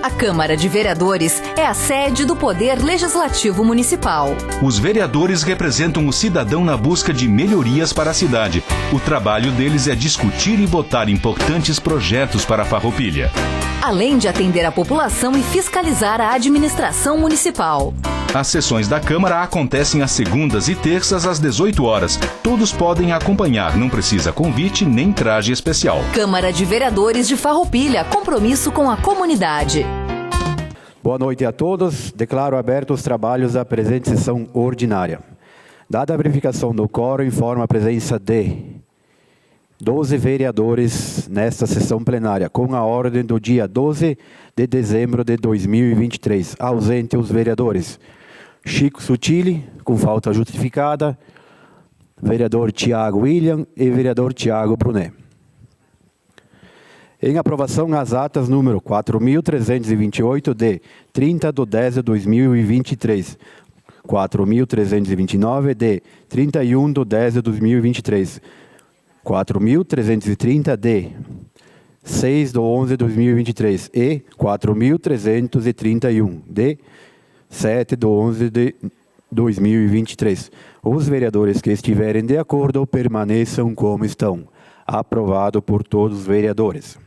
A Câmara de Vereadores é a sede do Poder Legislativo Municipal. Os vereadores representam o cidadão na busca de melhorias para a cidade. O trabalho deles é discutir e votar importantes projetos para a Farroupilha. Além de atender a população e fiscalizar a administração municipal. As sessões da Câmara acontecem às segundas e terças às 18 horas. Todos podem acompanhar, não precisa convite nem traje especial. Câmara de Vereadores de Farroupilha, compromisso com a comunidade. Boa noite a todos. Declaro abertos os trabalhos da presente sessão ordinária. Dada a verificação do quórum, informo a presença de 12 vereadores nesta sessão plenária, com a ordem do dia 12 de dezembro de 2023. Ausente os vereadores Chico Sutili, com falta justificada, vereador Tiago William e vereador Tiago Brunet. Em aprovação as atas número 4.328 de 30 de 10 de 2023, 4.329 de 31 de 10 de 2023, 4.330 de 6 de 11 de 2023 e 4.331 de 7 de 11 de 2023. Os vereadores que estiverem de acordo permaneçam como estão. Aprovado por todos os vereadores.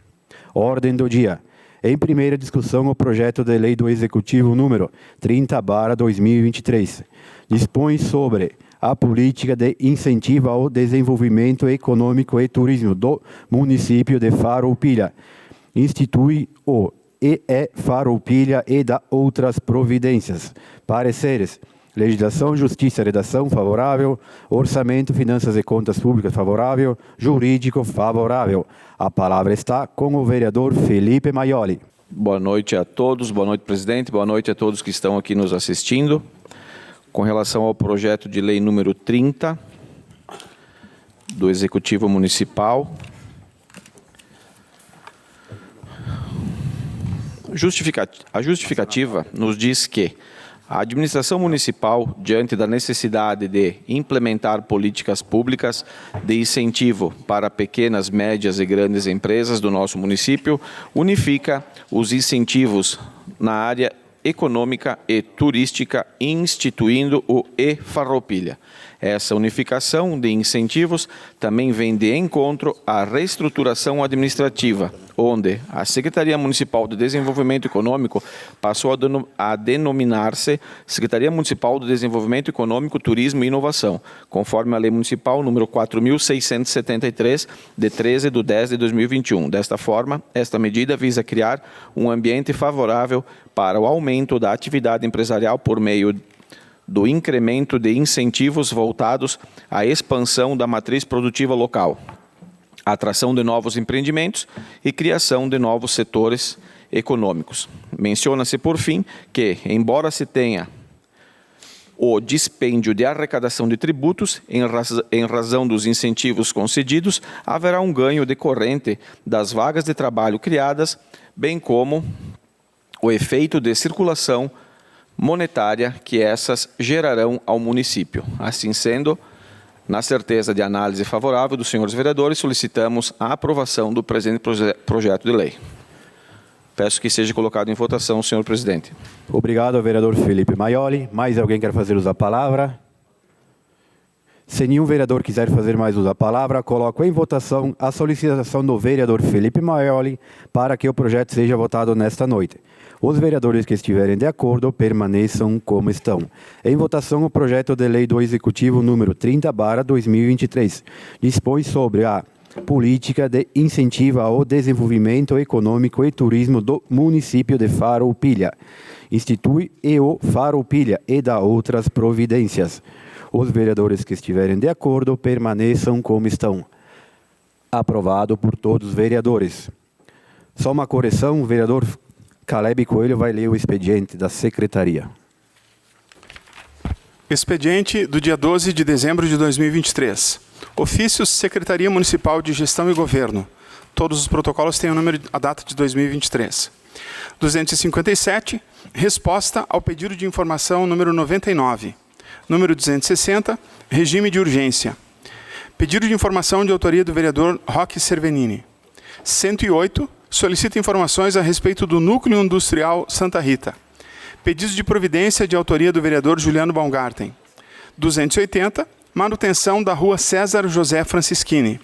Ordem do dia. Em primeira discussão, o projeto de lei do Executivo número 30/2023. Dispõe sobre a política de incentivo ao desenvolvimento econômico e turismo do município de Farroupilha. Institui o Farroupilha e dá outras providências. Pareceres. Legislação, Justiça, Redação, favorável. Orçamento, Finanças e Contas Públicas, favorável. Jurídico, favorável. A palavra está com o vereador Felipe Maioli. Boa noite a todos, boa noite, presidente, boa noite a todos que estão aqui nos assistindo. Com relação ao projeto de lei número 30 do Executivo Municipal. A justificativa nos diz que a administração municipal, diante da necessidade de implementar políticas públicas de incentivo para pequenas, médias e grandes empresas do nosso município, unifica os incentivos na área econômica e turística, instituindo o Farroupilha. Essa unificação de incentivos também vem de encontro à reestruturação administrativa, onde a Secretaria Municipal de Desenvolvimento Econômico passou a denominar-se Secretaria Municipal de Desenvolvimento Econômico, Turismo e Inovação, conforme a Lei Municipal número 4.673, de 13 de 10 de 2021. Desta forma, esta medida visa criar um ambiente favorável para o aumento da atividade empresarial por meio do incremento de incentivos voltados à expansão da matriz produtiva local, atração de novos empreendimentos e criação de novos setores econômicos. Menciona-se, por fim, que, embora se tenha o dispêndio de arrecadação de tributos, em razão dos incentivos concedidos, haverá um ganho decorrente das vagas de trabalho criadas, bem como o efeito de circulação monetária que essas gerarão ao município. Assim sendo, na certeza de análise favorável dos senhores vereadores, solicitamos a aprovação do presente projeto de lei. Peço que seja colocado em votação, senhor presidente. Obrigado, vereador Felipe Maioli. Mais alguém quer fazer uso da palavra? Se nenhum vereador quiser fazer mais uso da palavra, coloco em votação a solicitação do vereador Felipe Maioli para que o projeto seja votado nesta noite. Os vereadores que estiverem de acordo permaneçam como estão. Em votação, o projeto de lei do Executivo número 30/2023. Dispõe sobre a política de incentivo ao desenvolvimento econômico e turismo do município de Farroupilha. Institui o Farroupilha e dá outras providências. Os vereadores que estiverem de acordo permaneçam como estão. Aprovado por todos os vereadores. Só uma correção, o vereador Caleb Coelho vai ler o expediente da Secretaria. Expediente do dia 12 de dezembro de 2023. Ofício Secretaria Municipal de Gestão e Governo. Todos os protocolos têm o número, a data de 2023. 257. Resposta ao pedido de informação número 99. Número 260. Regime de urgência. Pedido de informação de autoria do vereador Roque Cervenini. 108. solicita informações a respeito do Núcleo Industrial Santa Rita. Pedido de providência de autoria do vereador Juliano Baumgarten. 280, manutenção da rua César José Francischini.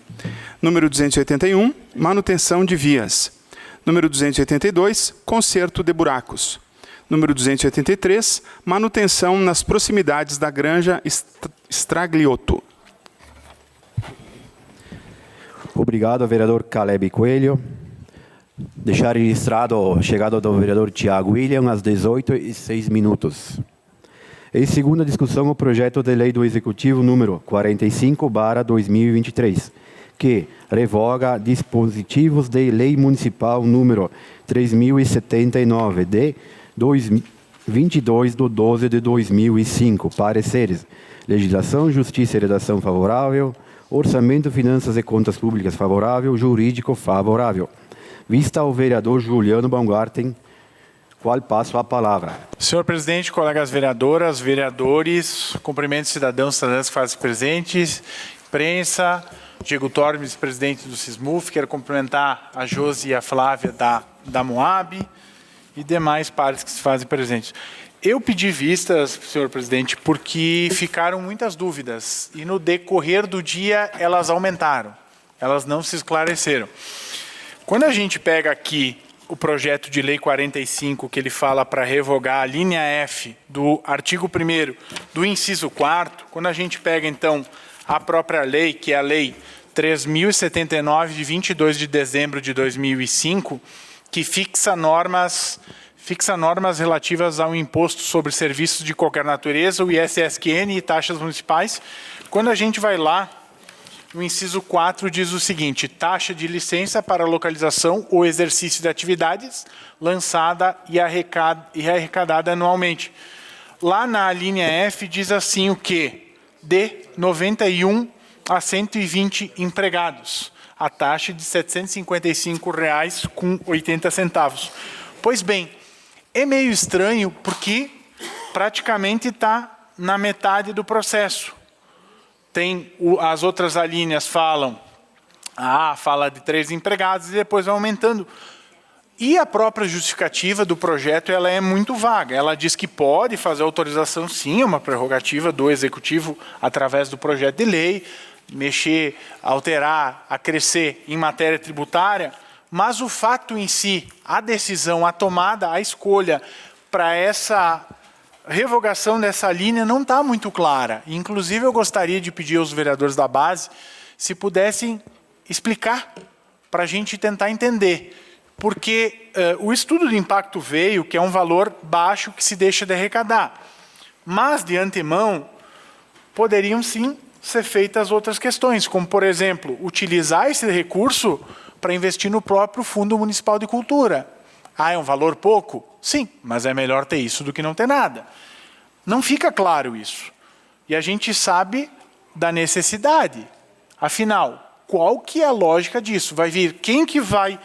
Número 281, manutenção de vias. Número 282, conserto de buracos. Número 283, manutenção nas proximidades da Granja Stragliotto. Obrigado, vereador Caleb Coelho. Deixar registrado a chegada do vereador Tiago William às 18h06. Em segunda discussão, o projeto de lei do Executivo número 45/2023, que revoga dispositivos de lei municipal número 3079 de 22 de 12 de 2005. Pareceres: legislação, justiça e redação favorável, orçamento, finanças e contas públicas favorável, jurídico favorável. Vista ao vereador Juliano Baumgarten, qual passo a palavra. Senhor presidente, colegas vereadoras, vereadores, cumprimento cidadãos e cidadãs que fazem presentes, imprensa, Diego Tormes, presidente do SISMUF, quero cumprimentar a Josi e a Flávia da Moab e demais pares que se fazem presentes. Eu pedi vistas, senhor presidente, porque ficaram muitas dúvidas e no decorrer do dia elas aumentaram, elas não se esclareceram. Quando a gente pega aqui o projeto de lei 45, que ele fala para revogar a linha F do artigo 1º do inciso 4º, quando a gente pega, então, a própria lei, que é a lei 3.079, de 22 de dezembro de 2005, que fixa normas relativas ao imposto sobre serviços de qualquer natureza, o ISSQN e taxas municipais. Quando a gente vai lá, o inciso 4 diz o seguinte: taxa de licença para localização ou exercício de atividades lançada e arrecadada anualmente. Lá na linha F diz assim o quê? De 91 a 120 empregados. A taxa de R$ 755,80. Pois bem, é meio estranho porque praticamente está na metade do processo. As outras alíneas fala de 3 empregados e depois vai aumentando. E a própria justificativa do projeto ela é muito vaga. Ela diz que pode fazer autorização, sim, é uma prerrogativa do Executivo através do projeto de lei, mexer, alterar, acrescer em matéria tributária, mas o fato em si, a decisão, a tomada, a escolha para essa revogação dessa linha não está muito clara. Inclusive, eu gostaria de pedir aos vereadores da base se pudessem explicar para a gente tentar entender. Porque o estudo de impacto veio, que é um valor baixo que se deixa de arrecadar. Mas, de antemão, poderiam sim ser feitas outras questões, como, por exemplo, utilizar esse recurso para investir no próprio Fundo Municipal de Cultura. Ah, é um valor pouco? Sim, mas é melhor ter isso do que não ter nada. Não fica claro isso. E a gente sabe da necessidade. Afinal, qual que é a lógica disso? Vai vir quem que vai...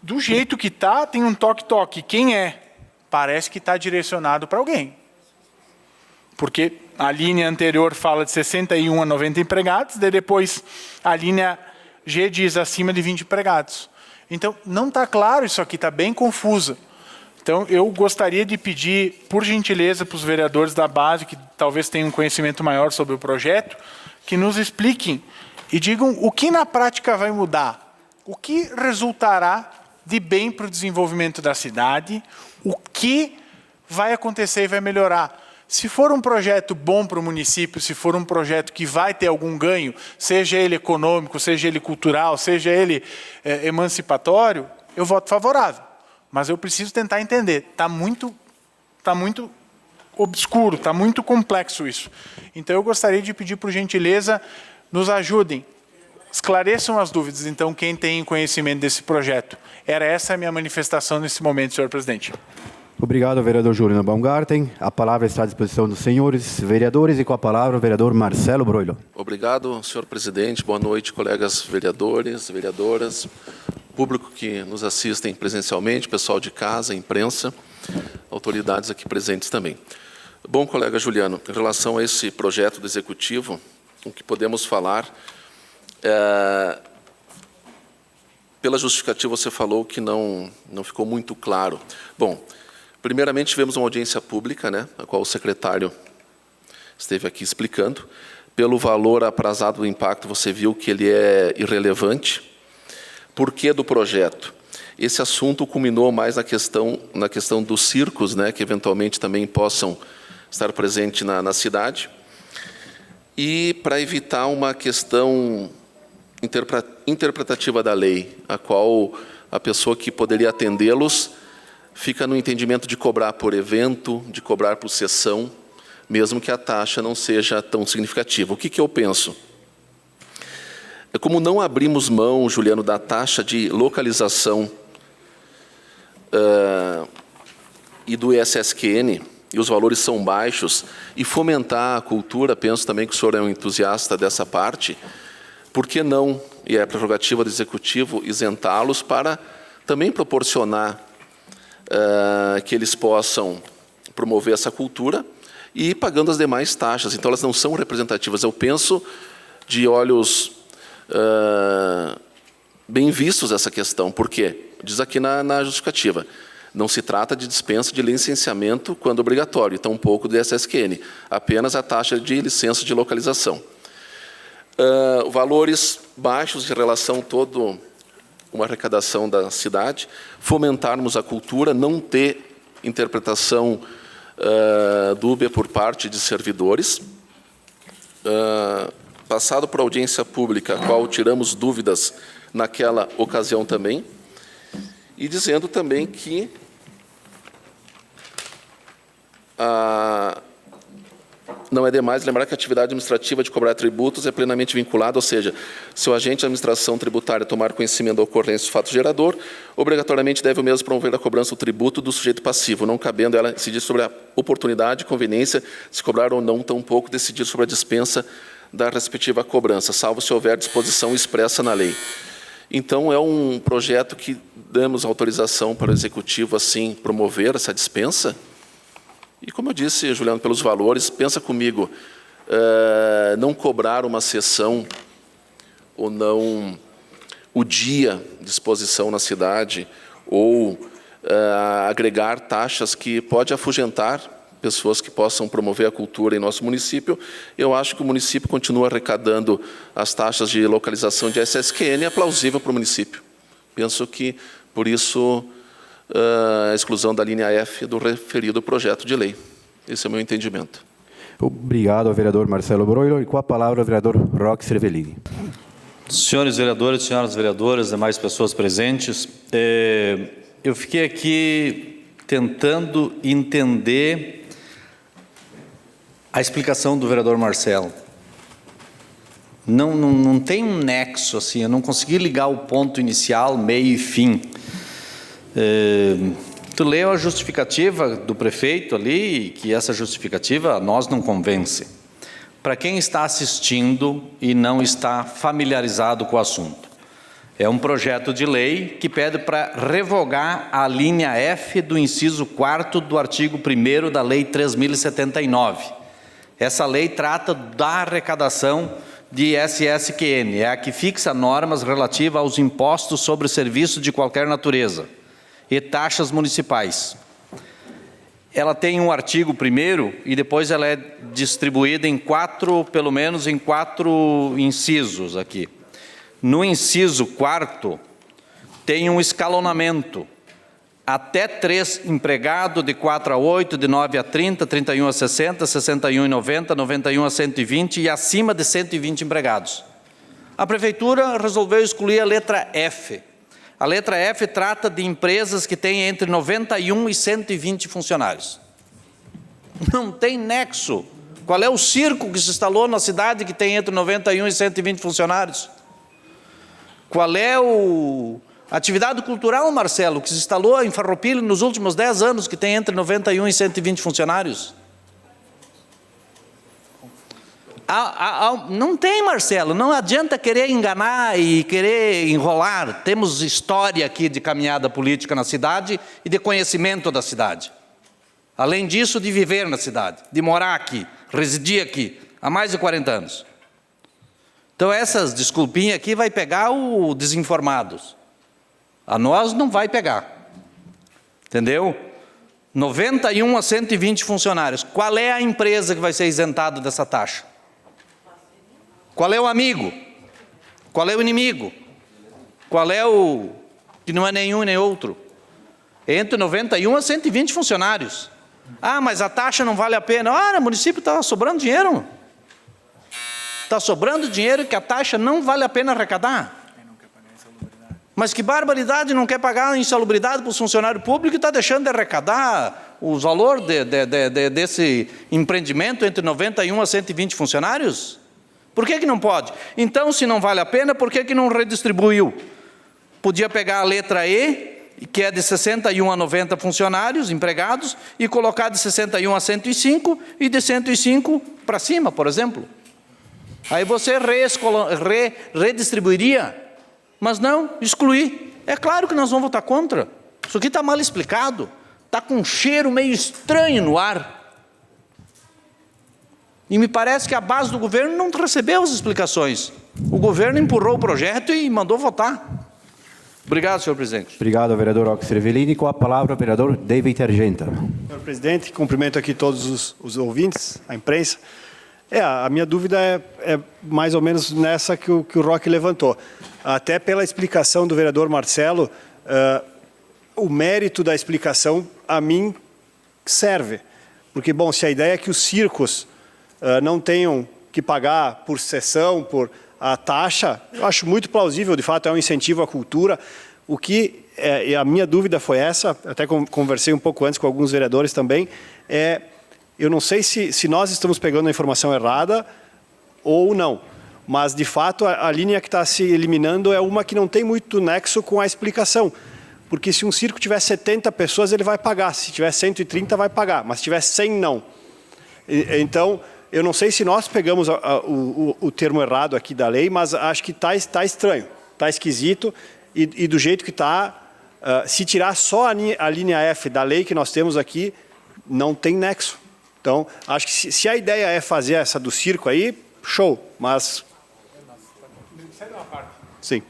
Do jeito que está, tem um toque-toque. Quem é? Parece que está direcionado para alguém. Porque a linha anterior fala de 61 a 90 empregados, daí depois a linha G diz acima de 20 empregados. Então, não está claro isso aqui, está bem confuso. Então, eu gostaria de pedir, por gentileza, para os vereadores da base, que talvez tenham um conhecimento maior sobre o projeto, que nos expliquem e digam o que na prática vai mudar, o que resultará de bem para o desenvolvimento da cidade, o que vai acontecer e vai melhorar. Se for um projeto bom para o município, se for um projeto que vai ter algum ganho, seja ele econômico, seja ele cultural, seja ele emancipatório, eu voto favorável. Mas eu preciso tentar entender. Está muito obscuro, está muito complexo isso. Então eu gostaria de pedir, por gentileza, nos ajudem, esclareçam as dúvidas, então, quem tem conhecimento desse projeto. Era essa a minha manifestação nesse momento, senhor presidente. Obrigado, vereador Juliano Baumgarten. A palavra está à disposição dos senhores vereadores e com a palavra o vereador Marcelo Broilo. Obrigado, senhor presidente. Boa noite, colegas vereadores, vereadoras, público que nos assistem presencialmente, pessoal de casa, imprensa, autoridades aqui presentes também. Bom, colega Juliano, em relação a esse projeto do Executivo, o que podemos falar, pela justificativa você falou que não ficou muito claro. Bom, primeiramente tivemos uma audiência pública, né, a qual o secretário esteve aqui explicando. Pelo valor aprazado do impacto, você viu que ele é irrelevante. Por que do projeto? Esse assunto culminou mais na questão dos circos, né, que eventualmente também possam estar presentes na cidade. E para evitar uma questão interpretativa da lei, a qual a pessoa que poderia atendê-los fica no entendimento de cobrar por evento, de cobrar por sessão, mesmo que a taxa não seja tão significativa. O que eu penso? Como não abrimos mão, Juliano, da taxa de localização e do ISSQN, e os valores são baixos, e fomentar a cultura, penso também que o senhor é um entusiasta dessa parte, por que não, e é a prerrogativa do Executivo, isentá-los para também proporcionar que eles possam promover essa cultura e pagando as demais taxas. Então, elas não são representativas. Eu penso de olhos bem vistos essa questão. Por quê? Diz aqui na justificativa. Não se trata de dispensa de licenciamento quando obrigatório, tampouco do ISSQN, apenas a taxa de licença de localização. Valores baixos em relação a toda uma arrecadação da cidade, fomentarmos a cultura, não ter interpretação dúbia por parte de servidores. Passado por audiência pública, a qual tiramos dúvidas naquela ocasião também, e dizendo também que não é demais lembrar que a atividade administrativa de cobrar tributos é plenamente vinculada, ou seja, se o agente de administração tributária tomar conhecimento da ocorrência do fato gerador, obrigatoriamente deve o mesmo promover a cobrança do tributo do sujeito passivo, não cabendo ela decidir sobre a oportunidade e conveniência de se cobrar ou não, tampouco decidir sobre a dispensa da respectiva cobrança, salvo se houver disposição expressa na lei. Então, é um projeto que damos autorização para o Executivo, assim, promover essa dispensa. E, como eu disse, Juliano, pelos valores, pensa comigo, não cobrar uma sessão ou não o dia de exposição na cidade ou agregar taxas que pode afugentar pessoas que possam promover a cultura em nosso município. Eu acho que o município continua arrecadando as taxas de localização de ISSQN, é plausível para o município. Penso que, por isso, a exclusão da linha F do referido projeto de lei. Esse é o meu entendimento. Obrigado, vereador Marcelo Broilo. E com a palavra, o vereador Roque Cervellini. Senhores vereadores, senhoras vereadoras, demais pessoas presentes, eu fiquei aqui tentando entender a explicação do vereador Marcelo. Não tem um nexo, assim, eu não consegui ligar o ponto inicial, meio e fim. Tu leu a justificativa do prefeito ali, que essa justificativa a nós não convence. Para quem está assistindo e não está familiarizado com o assunto, é um projeto de lei que pede para revogar a linha F do inciso 4º do artigo 1º da Lei 3.079. Essa lei trata da arrecadação de ISSQN, é a que fixa normas relativas aos impostos sobre serviços de qualquer natureza e taxas municipais. Ela tem um artigo 1º e depois ela é distribuída em pelo menos em quatro incisos aqui. No inciso 4º tem um escalonamento. Até 3 empregados, de 4 a 8, de 9 a 30, 31 a 60, 61 a 90, 91 a 120 e acima de 120 empregados. A prefeitura resolveu excluir a letra F. A letra F trata de empresas que têm entre 91 e 120 funcionários. Não tem nexo. Qual é o circo que se instalou na cidade que tem entre 91 e 120 funcionários? Qual é a atividade cultural, Marcelo, que se instalou em Farroupilha nos últimos 10 anos, que tem entre 91 e 120 funcionários? Não tem, Marcelo, não adianta querer enganar e querer enrolar. Temos história aqui de caminhada política na cidade e de conhecimento da cidade. Além disso, de viver na cidade, de morar aqui, residir aqui, há mais de 40 anos. Então, essas desculpinhas aqui vai pegar os desinformados. A nós não vai pegar. Entendeu? 91 a 120 funcionários. Qual é a empresa que vai ser isentada dessa taxa? Qual é o amigo? Qual é o inimigo? Qual é o que não é nenhum nem outro? Entre 91 a 120 funcionários. Ah, mas a taxa não vale a pena. Ah, o município está sobrando dinheiro. Está sobrando dinheiro que a taxa não vale a pena arrecadar. Mas que barbaridade, não quer pagar a insalubridade para o funcionário público e está deixando de arrecadar o valor desse empreendimento entre 91 a 120 funcionários? Por que não pode? Então, se não vale a pena, por que não redistribuiu? Podia pegar a letra E, que é de 61 a 90 funcionários, empregados, e colocar de 61 a 105 e de 105 para cima, por exemplo. Aí você redistribuiria. Mas não, excluir. É claro que nós vamos votar contra. Isso aqui está mal explicado. Está com um cheiro meio estranho no ar. E me parece que a base do governo não recebeu as explicações. O governo empurrou o projeto e mandou votar. Obrigado, senhor presidente. Obrigado, vereador Roque Cervellini. Com a palavra, o vereador David Argenta. Senhor presidente, cumprimento aqui todos os ouvintes, a imprensa. A minha dúvida é mais ou menos nessa que o Roque levantou. Até pela explicação do vereador Marcelo, o mérito da explicação, a mim, serve. Porque, bom, se a ideia é que os circos não tenham que pagar por sessão, por a taxa, eu acho muito plausível, de fato, é um incentivo à cultura. O que, a minha dúvida foi essa, até conversei um pouco antes com alguns vereadores também, eu não sei se nós estamos pegando a informação errada ou não, mas, de fato, a linha que está se eliminando é uma que não tem muito nexo com a explicação. Porque se um circo tiver 70 pessoas, ele vai pagar. Se tiver 130, vai pagar. Mas se tiver 100, não. Então, eu não sei se nós pegamos o termo errado aqui da lei, mas acho que está estranho, está esquisito. E do jeito que está, se tirar só a linha F da lei que nós temos aqui, não tem nexo. Então, acho que se a ideia é fazer essa do circo aí, show, mas... Sim.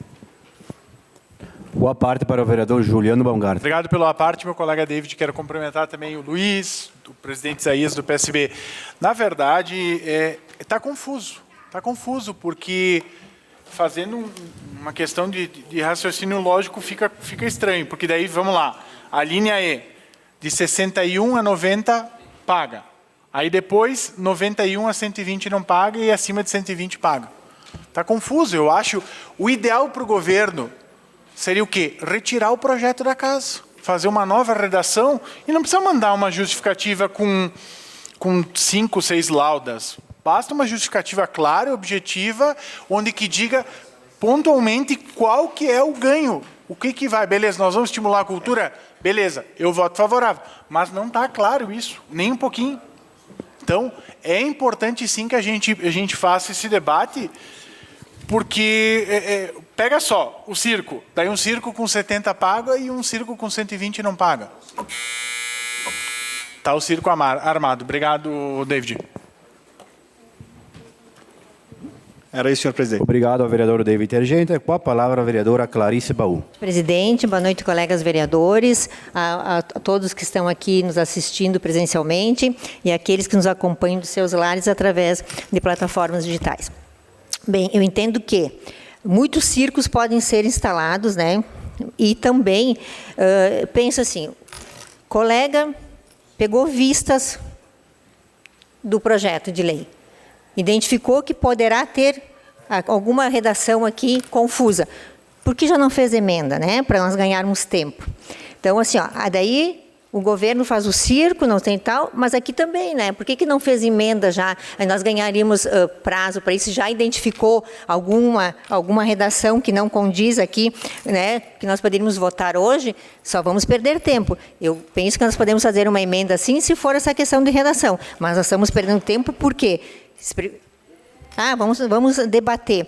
Boa parte para o vereador Juliano Baumgarten. Obrigado pela parte, meu colega David. Quero cumprimentar também o Luiz, o presidente Isaías do PSB. Na verdade, está confuso. Está confuso, porque fazendo uma questão de raciocínio lógico fica estranho. Porque daí, vamos lá, a linha E, de 61 a 90, paga. Aí depois, 91 a 120 não paga e acima de 120 paga. Está confuso, eu acho. O ideal para o governo seria o quê? Retirar o projeto da casa, fazer uma nova redação e não precisa mandar uma justificativa com 5, 6 laudas. Basta uma justificativa clara e objetiva, onde que diga pontualmente qual que é o ganho. O que vai? Beleza, nós vamos estimular a cultura? Beleza, eu voto favorável. Mas não está claro isso, nem um pouquinho. Então, é importante sim que a gente faça esse debate, porque, pega só, o circo. Daí um circo com 70 paga e um circo com 120 não paga. Está o circo armado. Obrigado, David. Era isso, senhor presidente. Obrigado ao vereador David Argenta. Com a palavra, a vereadora Clarice Baú. Presidente, boa noite, colegas vereadores, a todos que estão aqui nos assistindo presencialmente e aqueles que nos acompanham dos seus lares através de plataformas digitais. Bem, eu entendo que muitos circos podem ser instalados, né? E também, penso assim, colega pegou vistas do projeto de lei, identificou que poderá ter alguma redação aqui confusa. Por que já não fez emenda, né? Para nós ganharmos tempo. Então, assim, daí o governo faz o circo, não tem tal, mas aqui também, né? Por que não fez emenda já? Aí nós ganharíamos prazo para isso, já identificou alguma redação que não condiz aqui, né? Que nós poderíamos votar hoje, só vamos perder tempo. Eu penso que nós podemos fazer uma emenda assim, se for essa questão de redação, mas nós estamos perdendo tempo por quê? Vamos debater.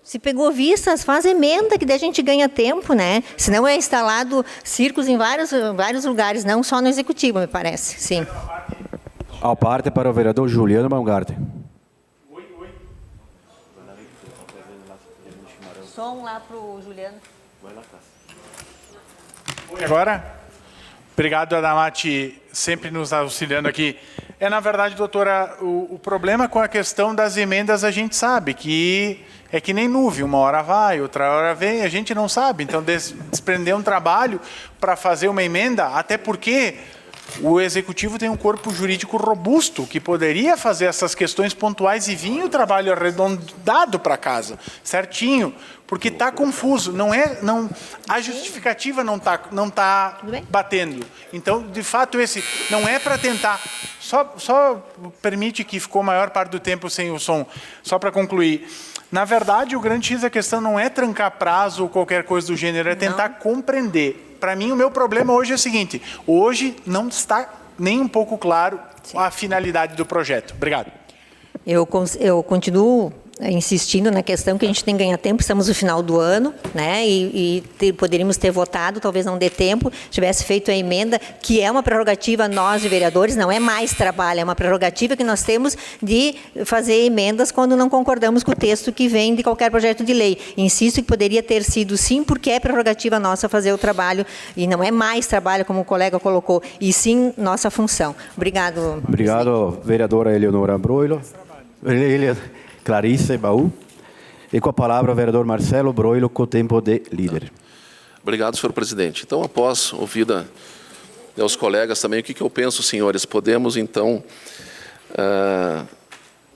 Se pegou vistas, faz emenda, que daí a gente ganha tempo, né? Senão é instalado circos em vários lugares, não só no Executivo, me parece. Sim. A parte para o vereador Juliano Baumgarten. Som lá para o Juliano. Agora, obrigado, Adamati, sempre nos auxiliando aqui. Na verdade, doutora, o problema com a questão das emendas, a gente sabe que é que nem nuvem, uma hora vai, outra hora vem, a gente não sabe. Então, desprender um trabalho para fazer uma emenda, até porque o Executivo tem um corpo jurídico robusto que poderia fazer essas questões pontuais e vir o trabalho arredondado para casa, certinho, porque está confuso. A justificativa não tá batendo. Então, de fato, esse não é para tentar. Só permite que ficou a maior parte do tempo sem o som. Só para concluir. Na verdade, o grande X da questão não é trancar prazo ou qualquer coisa do gênero, é tentar compreender. Para mim, o meu problema hoje é o seguinte, hoje não está nem um pouco claro a finalidade do projeto. Obrigado. Eu continuo insistindo na questão que a gente tem que ganhar tempo, estamos no final do ano, né? Poderíamos ter votado, talvez não dê tempo, tivesse feito a emenda, que é uma prerrogativa nós de vereadores, não é mais trabalho, é uma prerrogativa que nós temos de fazer emendas quando não concordamos com o texto que vem de qualquer projeto de lei. Insisto que poderia ter sido sim, porque é prerrogativa nossa fazer o trabalho, e não é mais trabalho, como o colega colocou, e sim nossa função. Obrigado. Obrigado, vereadora Eleonora Broilo. Clarice Baú. E com a palavra o vereador Marcelo Broilo, com o tempo de líder. Obrigado, senhor presidente. Então, após ouvida aos colegas também, o que eu penso, senhores? Podemos, então,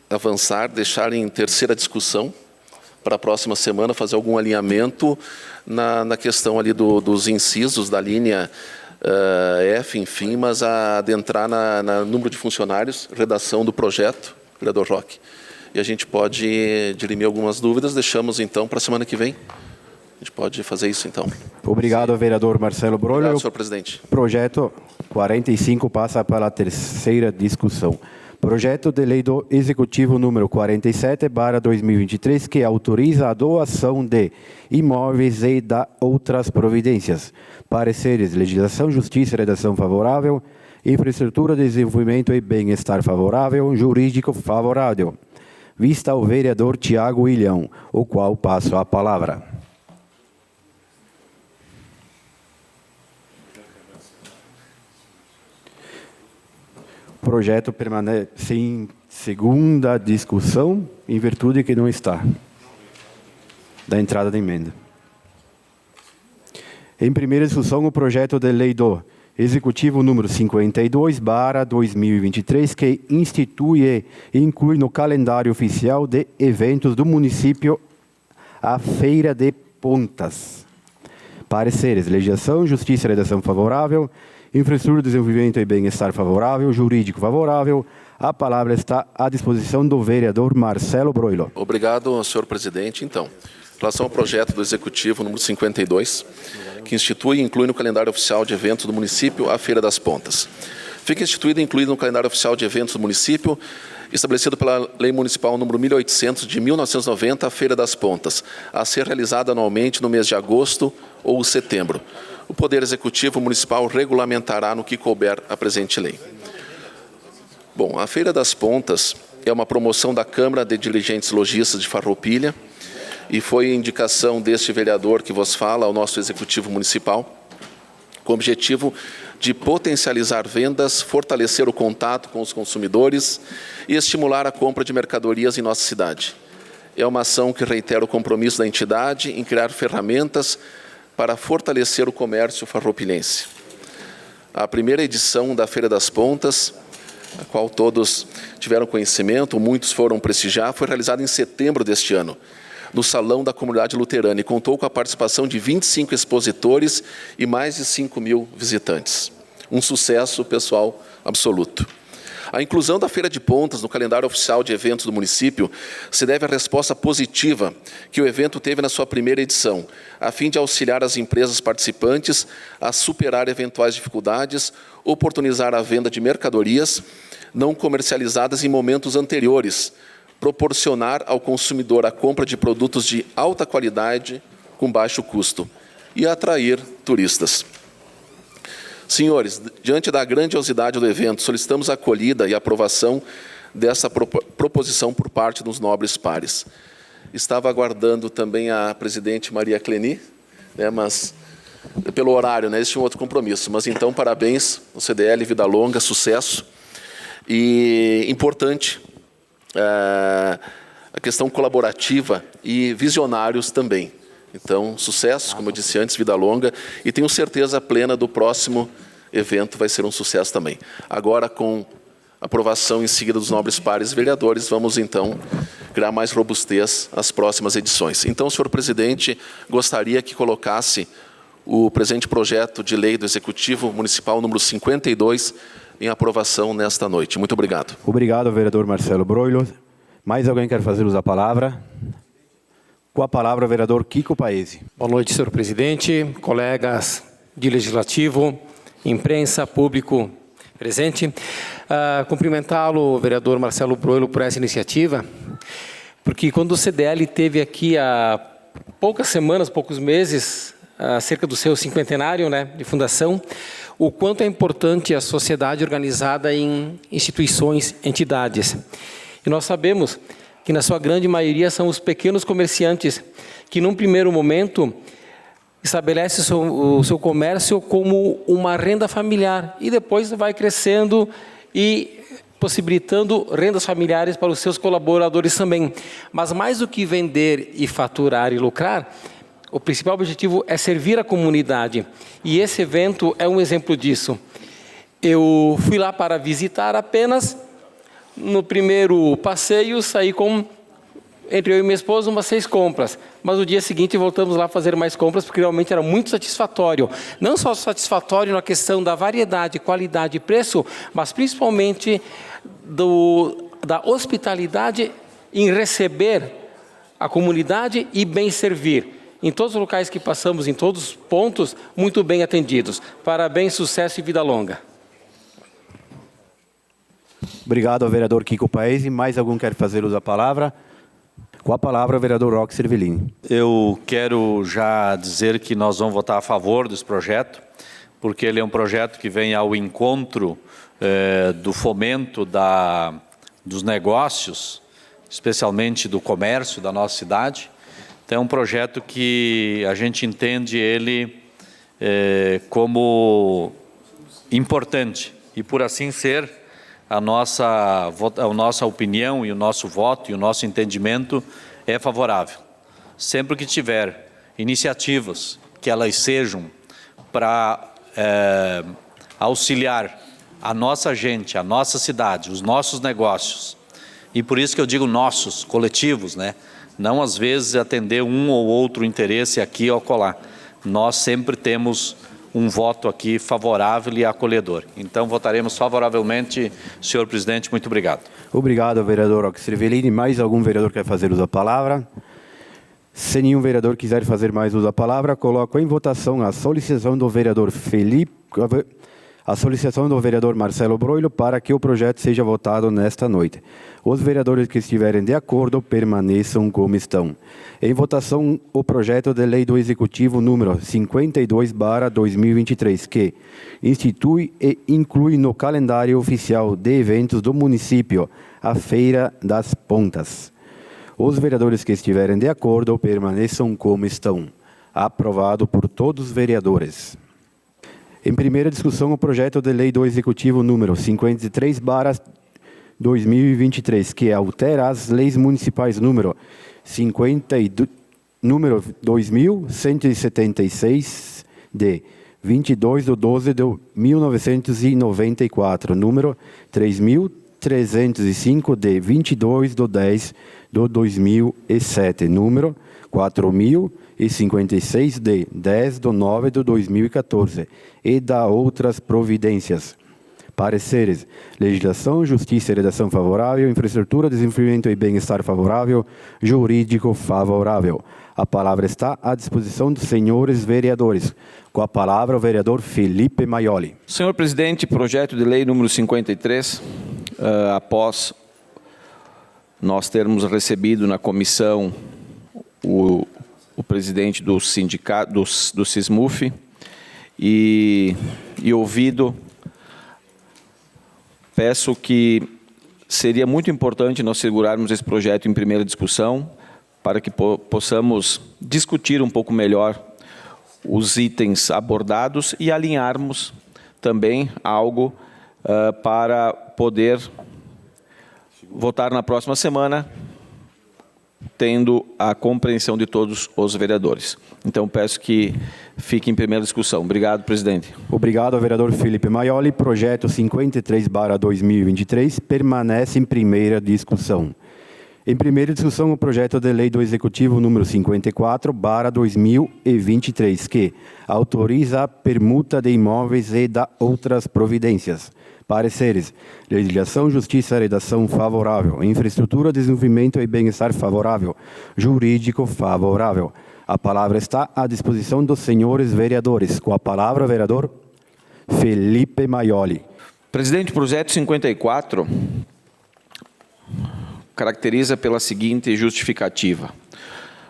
avançar, deixar em terceira discussão para a próxima semana, fazer algum alinhamento na questão ali dos incisos da linha F, enfim, mas adentrar no número de funcionários, redação do projeto, vereador Roque. E a gente pode dirimir algumas dúvidas, deixamos então para a semana que vem. A gente pode fazer isso então. Obrigado, vereador Marcelo Broilo. Obrigado, senhor presidente. Projeto 45 passa para a terceira discussão. Projeto de lei do Executivo número 47/2023, que autoriza a doação de imóveis e da outras providências. Pareceres, legislação, justiça, redação favorável, infraestrutura, desenvolvimento e bem-estar favorável, jurídico favorável. Vista ao vereador Tiago Ilhão, o qual passo a palavra. O projeto permanece em segunda discussão, em virtude que não está da entrada da emenda. Em primeira discussão, o projeto de lei do Executivo número 52/2023, que institui e inclui no calendário oficial de eventos do município a Feira de Pontas. Pareceres, legislação, justiça e redação favorável, infraestrutura, desenvolvimento e bem-estar favorável, jurídico favorável. A palavra está à disposição do vereador Marcelo Broilo. Obrigado, senhor presidente. Então, em relação ao projeto do Executivo número 52, que institui e inclui no calendário oficial de eventos do município a Feira das Pontas. Fica instituído e incluído no calendário oficial de eventos do município, estabelecido pela Lei Municipal número 1800 de 1990, a Feira das Pontas, a ser realizada anualmente no mês de agosto ou setembro. O Poder Executivo Municipal regulamentará no que couber a presente lei. Bom, a Feira das Pontas é uma promoção da Câmara de Dirigentes Lojistas de Farroupilha, e foi indicação deste vereador que vos fala ao nosso Executivo Municipal, com o objetivo de potencializar vendas, fortalecer o contato com os consumidores e estimular a compra de mercadorias em nossa cidade. É uma ação que reitera o compromisso da entidade em criar ferramentas para fortalecer o comércio farroupilhense. A primeira edição da Feira das Pontas, a qual todos tiveram conhecimento, muitos foram prestigiar, foi realizada em setembro deste ano, no Salão da Comunidade Luterana, e contou com a participação de 25 expositores e mais de 5.000 visitantes. Um sucesso, pessoal, absoluto. A inclusão da Feira de Pontas no calendário oficial de eventos do município se deve à resposta positiva que o evento teve na sua primeira edição, a fim de auxiliar as empresas participantes a superar eventuais dificuldades, oportunizar a venda de mercadorias não comercializadas em momentos anteriores, proporcionar ao consumidor a compra de produtos de alta qualidade com baixo custo e atrair turistas. Senhores, diante da grandiosidade do evento, solicitamos a acolhida e aprovação dessa proposição por parte dos nobres pares. Estava aguardando também a presidente Maria Cleni, né, mas pelo horário, né? Eles tinham outro compromisso. Mas então, parabéns ao CDL, vida longa, sucesso. E importante a questão colaborativa e visionários também. Então, sucesso, como eu disse antes, vida longa. E tenho certeza plena do próximo evento vai ser um sucesso também. Agora, com aprovação em seguida dos nobres pares vereadores, vamos então criar mais robustez às próximas edições. Então, senhor presidente, gostaria que colocasse o presente projeto de lei do Executivo Municipal número 52 em aprovação nesta noite. Muito obrigado. Obrigado, vereador Marcelo Broilo. Mais alguém quer fazer uso da palavra? Com a palavra, o vereador Kiko Paese. Boa noite, senhor presidente, colegas de legislativo, imprensa, público presente. Cumprimentá-lo, vereador Marcelo Broilo, por essa iniciativa, porque quando o CDL teve aqui há poucas semanas, poucos meses, acerca do seu cinquentenário, né, de fundação, o quanto é importante a sociedade organizada em instituições, entidades. E nós sabemos que na sua grande maioria são os pequenos comerciantes que num primeiro momento estabelece o seu comércio como uma renda familiar e depois vai crescendo e possibilitando rendas familiares para os seus colaboradores também. Mas mais do que vender e faturar e lucrar, o principal objetivo é servir a comunidade. E esse evento é um exemplo disso. Eu fui lá para visitar apenas. No primeiro passeio, saí com, entre eu e minha esposa, umas 6 compras. Mas no dia seguinte voltamos lá a fazer mais compras, porque realmente era muito satisfatório. Não só satisfatório na questão da variedade, qualidade e preço, mas principalmente da hospitalidade em receber a comunidade e bem servir. Em todos os locais que passamos, em todos os pontos, muito bem atendidos. Parabéns, sucesso e vida longa. Obrigado ao vereador Kiko Paese. Mais algum quer fazer uso da palavra? Com a palavra, o vereador Roque Cervellini. Eu quero já dizer que nós vamos votar a favor desse projeto, porque ele é um projeto que vem ao encontro do fomento dos negócios, especialmente do comércio da nossa cidade. Então, é um projeto que a gente entende ele como importante e, por assim ser, a nossa opinião e o nosso voto e o nosso entendimento é favorável. Sempre que tiver iniciativas que elas sejam para auxiliar a nossa gente, a nossa cidade, os nossos negócios, e por isso que eu digo nossos, coletivos, né? Não às vezes atender um ou outro interesse aqui ou acolá. Nós sempre temos um voto aqui favorável e acolhedor. Então, votaremos favoravelmente. Senhor presidente, muito obrigado. Obrigado, vereador Roque Cervellini. Mais algum vereador quer fazer uso da palavra? Se nenhum vereador quiser fazer mais uso da palavra, coloco em votação a solicitação do vereador Marcelo Broilo para que o projeto seja votado nesta noite. Os vereadores que estiverem de acordo permaneçam como estão. Em votação, o projeto de lei do Executivo número 52/2023, que institui e inclui no calendário oficial de eventos do município a Feira das Pontas. Os vereadores que estiverem de acordo permaneçam como estão. Aprovado por todos os vereadores. Em primeira discussão, o projeto de lei do Executivo número 53/2023, que altera as leis municipais número 2176 de 22/12/1994, número 3305 de 22/10/2007, número 4056 de 10/9/2014 e da outras providências. Pareceres: legislação, justiça e redação favorável, infraestrutura, desenvolvimento e bem-estar favorável, jurídico favorável. A palavra está à disposição dos senhores vereadores. Com a palavra, o vereador Felipe Maioli. Senhor presidente, projeto de lei número 53, após nós termos recebido na comissão o presidente do sindicato, do SISMUF, e ouvido, peço que seria muito importante nós segurarmos esse projeto em primeira discussão, para que possamos discutir um pouco melhor os itens abordados e alinharmos também algo para poder votar na próxima semana, tendo a compreensão de todos os vereadores. Então, peço que fique em primeira discussão. Obrigado, presidente. Obrigado, vereador Felipe Maioli. Projeto 53/2023 permanece em primeira discussão. Em primeira discussão, o projeto de lei do Executivo número 54/2023, que autoriza a permuta de imóveis e da outras providências. Pareceres: legislação, justiça, redação favorável. Infraestrutura, desenvolvimento e bem-estar favorável. Jurídico favorável. A palavra está à disposição dos senhores vereadores. Com a palavra, vereador Felipe Maioli. Presidente, o projeto 54 caracteriza pela seguinte justificativa.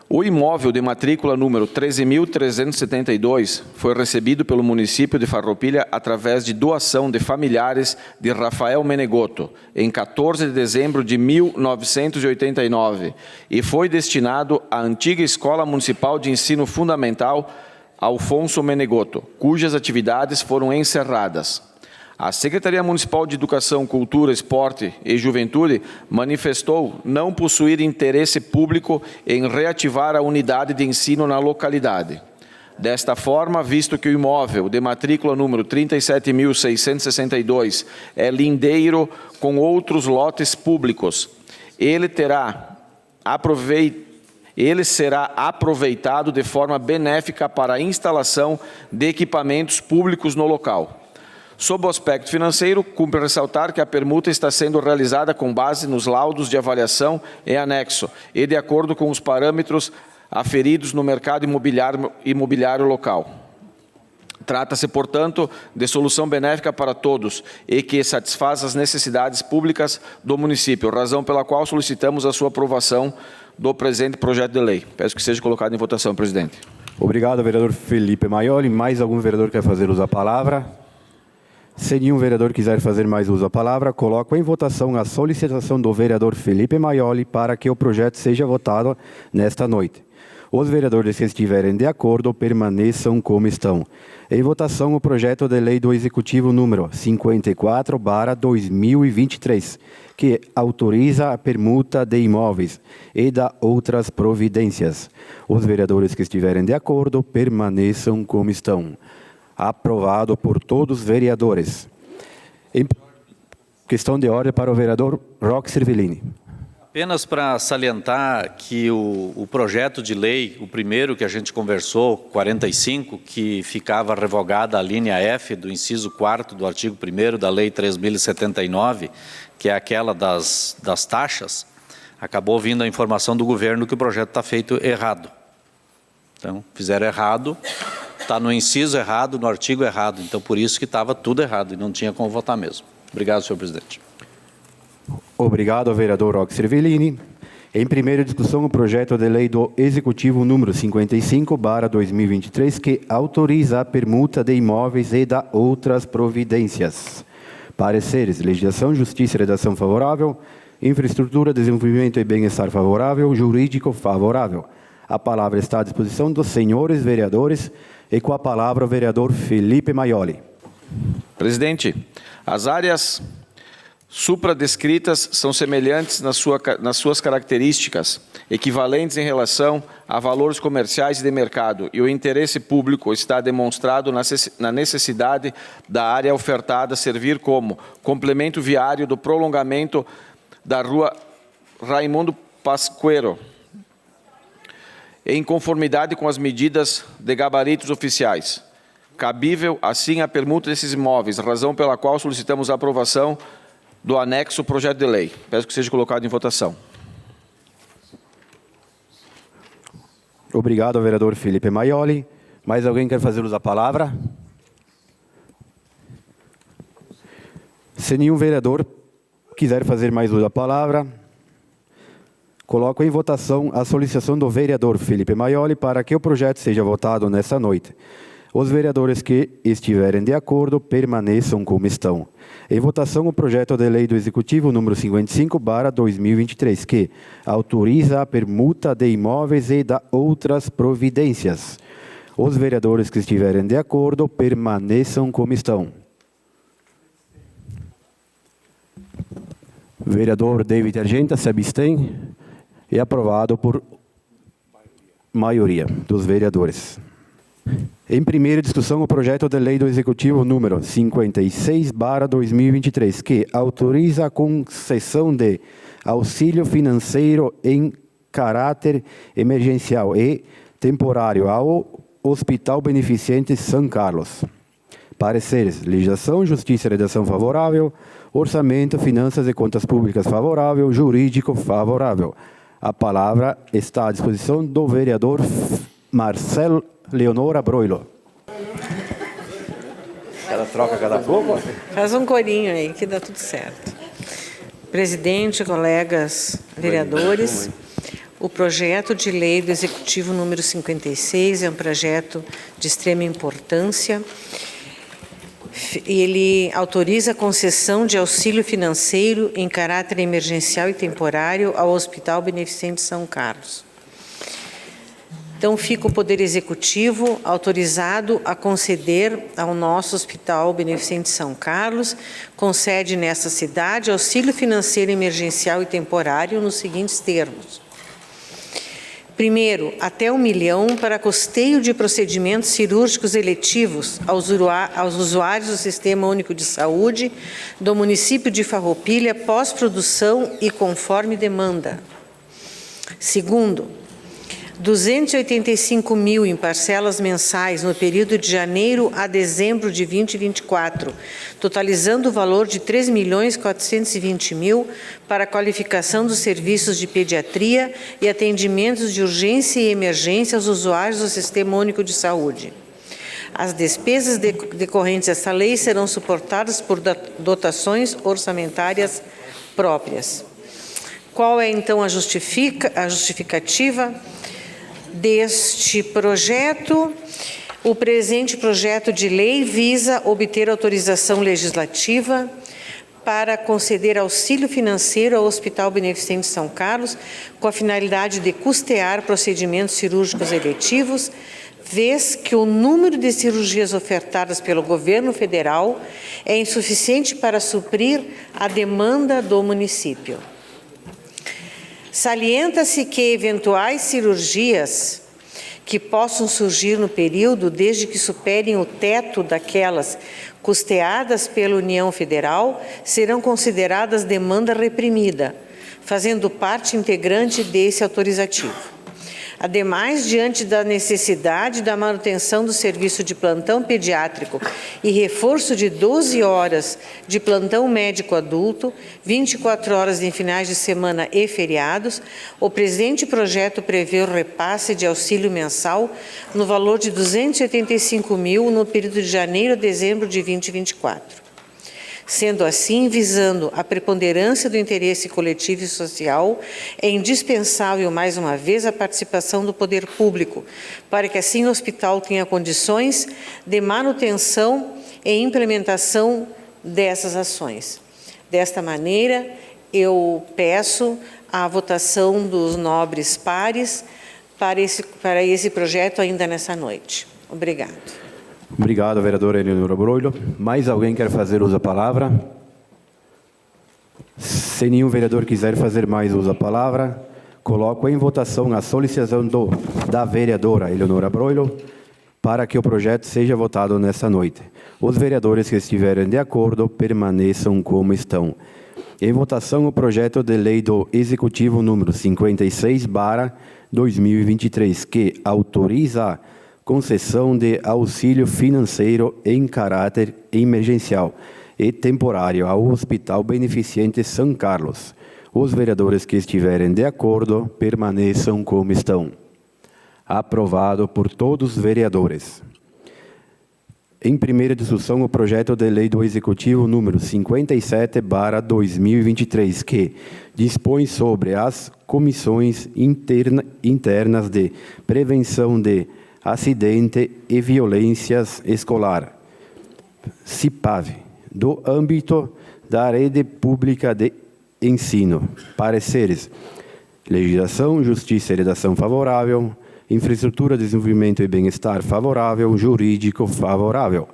O imóvel de matrícula número 13.372 foi recebido pelo município de Farroupilha através de doação de familiares de Rafael Menegotto, em 14 de dezembro de 1989, e foi destinado à antiga Escola Municipal de Ensino Fundamental Alfonso Menegotto, cujas atividades foram encerradas. A Secretaria Municipal de Educação, Cultura, Esporte e Juventude manifestou não possuir interesse público em reativar a unidade de ensino na localidade. Desta forma, visto que o imóvel de matrícula número 37.662 é lindeiro com outros lotes públicos, ele será aproveitado de forma benéfica para a instalação de equipamentos públicos no local. Sob o aspecto financeiro, cumpre ressaltar que a permuta está sendo realizada com base nos laudos de avaliação em anexo e de acordo com os parâmetros aferidos no mercado imobiliário local. Trata-se, portanto, de solução benéfica para todos e que satisfaz as necessidades públicas do município, razão pela qual solicitamos a sua aprovação do presente projeto de lei. Peço que seja colocado em votação, presidente. Obrigado, vereador Felipe Maioli. Mais algum vereador quer fazer uso da palavra? Se nenhum vereador quiser fazer mais uso da palavra, coloco em votação a solicitação do vereador Felipe Maioli para que o projeto seja votado nesta noite. Os vereadores que estiverem de acordo permaneçam como estão. Em votação, o projeto de lei do Executivo número 54/2023, que autoriza a permuta de imóveis e da outras providências. Os vereadores que estiverem de acordo permaneçam como estão. Aprovado por todos os vereadores. Em questão de ordem para o vereador Roque Cervellini. Apenas para salientar que o projeto de lei, o primeiro que a gente conversou, 45, que ficava revogada a linha F do inciso 4º do artigo 1º da Lei 3.079, que é aquela das taxas, acabou vindo a informação do governo que o projeto está feito errado. Então, fizeram errado. Está no inciso errado, no artigo errado. Então, por isso que estava tudo errado e não tinha como votar mesmo. Obrigado, senhor presidente. Obrigado, vereador Roque Cervellini. Em primeira discussão, o projeto de lei do Executivo número 55/2023, que autoriza a permuta de imóveis e da outras providências. Pareceres: legislação, justiça e redação favorável. Infraestrutura, desenvolvimento e bem-estar favorável. Jurídico favorável. A palavra está à disposição dos senhores vereadores. E com a palavra o vereador Felipe Maioli. Presidente, as áreas supradescritas são semelhantes nas suas características, equivalentes em relação a valores comerciais e de mercado, e o interesse público está demonstrado na necessidade da área ofertada servir como complemento viário do prolongamento da rua Raimundo Pasquero, em conformidade com as medidas de gabaritos oficiais. Cabível, assim, a permuta desses imóveis, razão pela qual solicitamos a aprovação do anexo ao projeto de lei. Peço que seja colocado em votação. Obrigado, vereador Felipe Maioli. Mais alguém quer fazer uso da palavra? Se nenhum vereador quiser fazer mais uso da palavra, coloco em votação a solicitação do vereador Felipe Maioli para que o projeto seja votado nesta noite. Os vereadores que estiverem de acordo permaneçam como estão. Em votação, o projeto de lei do Executivo número 55/2023, que autoriza a permuta de imóveis e da outras providências. Os vereadores que estiverem de acordo, permaneçam como estão. Vereador David Argenta se abstém. É aprovado por maioria dos vereadores. Em primeira discussão, o projeto de lei do Executivo número 56/2023, que autoriza a concessão de auxílio financeiro em caráter emergencial e temporário ao Hospital Beneficente São Carlos. Pareceres: legislação, justiça e redação favorável, orçamento, finanças e contas públicas favorável, jurídico favorável. A palavra está à disposição do vereador Marcelo Leonora Broilo. Ela troca cada pouco? Faz um corinho aí que dá tudo certo. Presidente, colegas vereadores, o projeto de lei do Executivo número 56 é um projeto de extrema importância. Ele autoriza a concessão de auxílio financeiro em caráter emergencial e temporário ao Hospital Beneficente São Carlos. Então, fica o Poder Executivo autorizado a conceder ao nosso Hospital Beneficente São Carlos, com sede nessa cidade, auxílio financeiro emergencial e temporário nos seguintes termos. Primeiro, até R$1 milhão para custeio de procedimentos cirúrgicos eletivos aos usuários do Sistema Único de Saúde do município de Farroupilha, pós-produção e conforme demanda. Segundo, 285 mil em parcelas mensais no período de janeiro a dezembro de 2024, totalizando o valor de 3.420.000 para a qualificação dos serviços de pediatria e atendimentos de urgência e emergência aos usuários do Sistema Único de Saúde. As despesas decorrentes desta lei serão suportadas por dotações orçamentárias próprias. Qual é, então, a justificativa deste projeto? O presente projeto de lei visa obter autorização legislativa para conceder auxílio financeiro ao Hospital Beneficente São Carlos, com a finalidade de custear procedimentos cirúrgicos eletivos, vez que o número de cirurgias ofertadas pelo governo federal é insuficiente para suprir a demanda do município. Salienta-se que eventuais cirurgias que possam surgir no período, desde que superem o teto daquelas custeadas pela União Federal, serão consideradas demanda reprimida, fazendo parte integrante desse autorizativo. Ademais, diante da necessidade da manutenção do serviço de plantão pediátrico e reforço de 12 horas de plantão médico adulto, 24 horas em finais de semana e feriados, o presente projeto prevê o repasse de auxílio mensal no valor de 285 mil no período de janeiro a dezembro de 2024. Sendo assim, visando a preponderância do interesse coletivo e social, é indispensável, mais uma vez, a participação do poder público, para que assim o hospital tenha condições de manutenção e implementação dessas ações. Desta maneira, eu peço a votação dos nobres pares para esse projeto ainda nessa noite. Obrigado. Obrigado, vereadora Eleonora Broilo. Mais alguém quer fazer uso da palavra? Se nenhum vereador quiser fazer mais uso da palavra, coloco em votação a solicitação da vereadora Eleonora Broilo para que o projeto seja votado nesta noite. Os vereadores que estiverem de acordo permaneçam como estão. Em votação, o projeto de lei do Executivo número 56/2023, que autoriza concessão de auxílio financeiro em caráter emergencial e temporário ao Hospital Beneficente São Carlos. Os vereadores que estiverem de acordo permaneçam como estão. Aprovado por todos os vereadores. Em primeira discussão, o projeto de lei do Executivo número 57/2023, que dispõe sobre as comissões internas de prevenção de acidente e violências escolar, CIPAV, do âmbito da rede pública de ensino. Pareceres: legislação, justiça e redação favorável, infraestrutura, desenvolvimento e bem-estar favorável, jurídico favorável.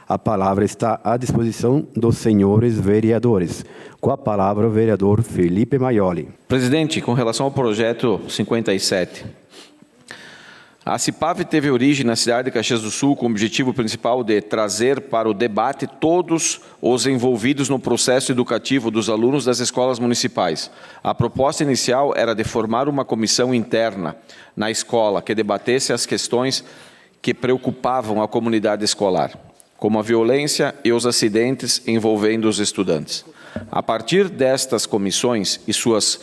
A palavra está à disposição dos senhores vereadores. Com a palavra, o vereador Felipe Maioli. Presidente, com relação ao projeto 57, a CIPAV teve origem na cidade de Caxias do Sul com o objetivo principal de trazer para o debate todos os envolvidos no processo educativo dos alunos das escolas municipais. A proposta inicial era de formar uma comissão interna na escola que debatesse as questões que preocupavam a comunidade escolar, como a violência e os acidentes envolvendo os estudantes. A partir destas comissões e suas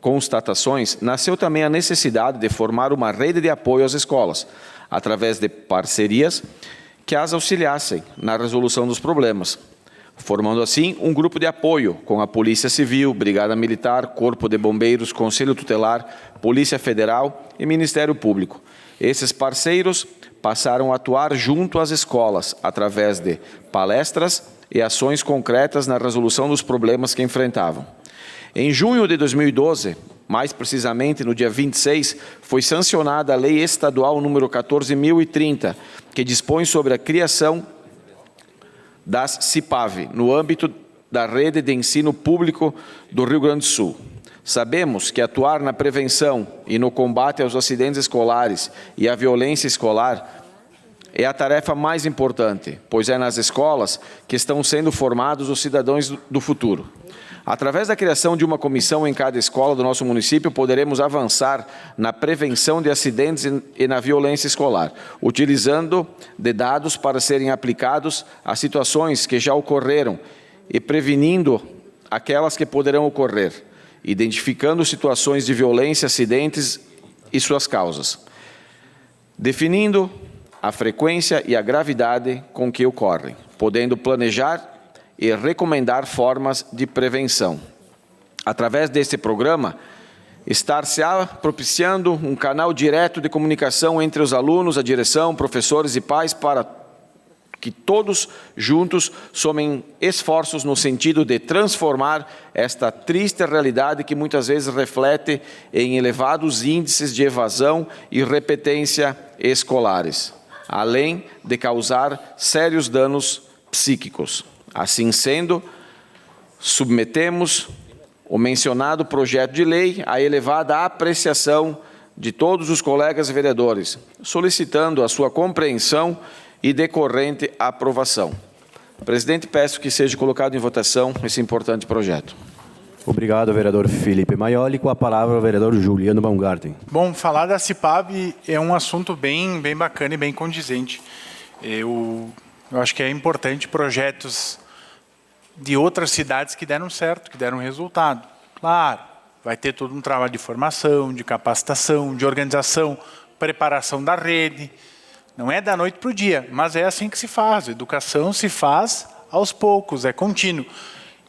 constatações, nasceu também a necessidade de formar uma rede de apoio às escolas, através de parcerias que as auxiliassem na resolução dos problemas, formando assim um grupo de apoio com a Polícia Civil, Brigada Militar, Corpo de Bombeiros, Conselho Tutelar, Polícia Federal e Ministério Público. Esses parceiros passaram a atuar junto às escolas, através de palestras e ações concretas na resolução dos problemas que enfrentavam. Em junho de 2012, mais precisamente no dia 26, foi sancionada a Lei Estadual número 14.030, que dispõe sobre a criação das CIPAV, no âmbito da rede de ensino público do Rio Grande do Sul. Sabemos que atuar na prevenção e no combate aos acidentes escolares e à violência escolar é a tarefa mais importante, pois é nas escolas que estão sendo formados os cidadãos do futuro. Através da criação de uma comissão em cada escola do nosso município, poderemos avançar na prevenção de acidentes e na violência escolar, utilizando de dados para serem aplicados a situações que já ocorreram e prevenindo aquelas que poderão ocorrer, identificando situações de violência, acidentes e suas causas, definindo a frequência e a gravidade com que ocorrem, podendo planejar e recomendar formas de prevenção. Através deste programa, estar-se-á propiciando um canal direto de comunicação entre os alunos, a direção, professores e pais para que todos juntos somem esforços no sentido de transformar esta triste realidade que muitas vezes reflete em elevados índices de evasão e repetência escolares, além de causar sérios danos psíquicos. Assim sendo, submetemos o mencionado projeto de lei à elevada apreciação de todos os colegas vereadores, solicitando a sua compreensão e decorrente aprovação. Presidente, peço que seja colocado em votação esse importante projeto. Obrigado, vereador Felipe Maioli. Com a palavra, o vereador Juliano Baumgarten. Bom, falar da CIPAV é um assunto bem bacana e bem condizente. Eu acho que é importante projetos de outras cidades que deram certo, que deram resultado. Claro, vai ter todo um trabalho de formação, de capacitação, de organização, preparação da rede. Não é da noite para o dia, mas é assim que se faz. A educação se faz aos poucos, é contínuo.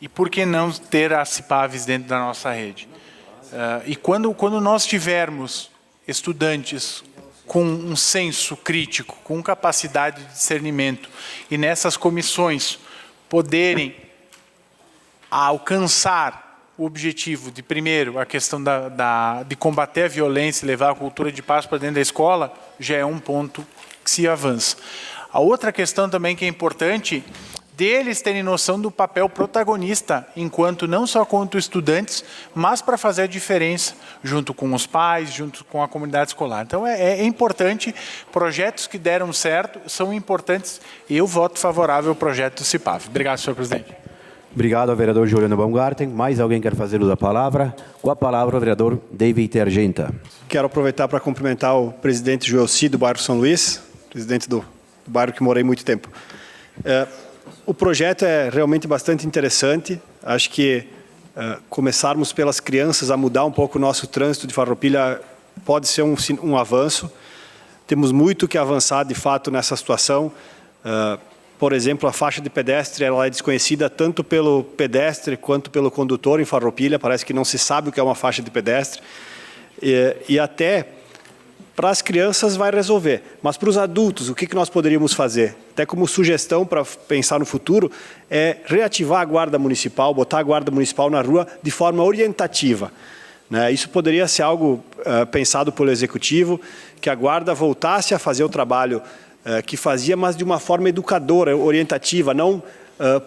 E por que não ter as CIPAVs dentro da nossa rede? E quando nós tivermos estudantes com um senso crítico, com capacidade de discernimento, e nessas comissões poderem alcançar o objetivo de, primeiro, a questão de combater a violência e levar a cultura de paz para dentro da escola, já é um ponto que se avança. A outra questão também que é importante, deles terem noção do papel protagonista, enquanto não só quanto estudantes, mas para fazer a diferença junto com os pais, junto com a comunidade escolar. Então é importante, projetos que deram certo são importantes e eu voto favorável ao projeto do CIPAV. Obrigado, senhor presidente. Obrigado ao vereador Juliano Baumgarten. Mais alguém quer fazer uso da palavra? Com a palavra, o vereador David Argenta. Quero aproveitar para cumprimentar o presidente Joelci do bairro São Luís, presidente do bairro que morei muito tempo. O projeto é realmente bastante interessante. Acho que começarmos pelas crianças a mudar um pouco o nosso trânsito de Farroupilha pode ser um avanço. Temos muito que avançar, de fato, nessa situação. Por exemplo, a faixa de pedestre ela é desconhecida tanto pelo pedestre quanto pelo condutor em Farroupilha. Parece que não se sabe o que é uma faixa de pedestre. E até para as crianças vai resolver. Mas para os adultos, o que nós poderíamos fazer? Até como sugestão para pensar no futuro, é reativar a guarda municipal, botar a guarda municipal na rua de forma orientativa. né? Isso poderia ser algo pensado pelo Executivo, que a Guarda voltasse a fazer o trabalho que fazia, mas de uma forma educadora, orientativa, não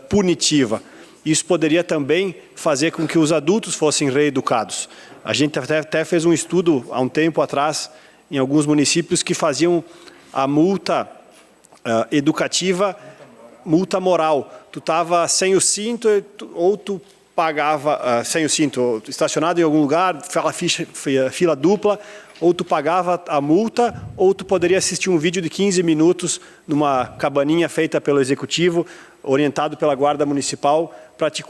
punitiva. Isso poderia também fazer com que os adultos fossem reeducados. A gente até fez um estudo há um tempo atrás, em alguns municípios, que faziam a multa educativa, multa moral. Tu estava sem o cinto, ou tu pagava sem o cinto, estacionado em algum lugar, fila dupla, ou tu pagava a multa, ou tu poderia assistir um vídeo de 15 minutos numa cabaninha feita pelo Executivo, orientado pela Guarda Municipal, para te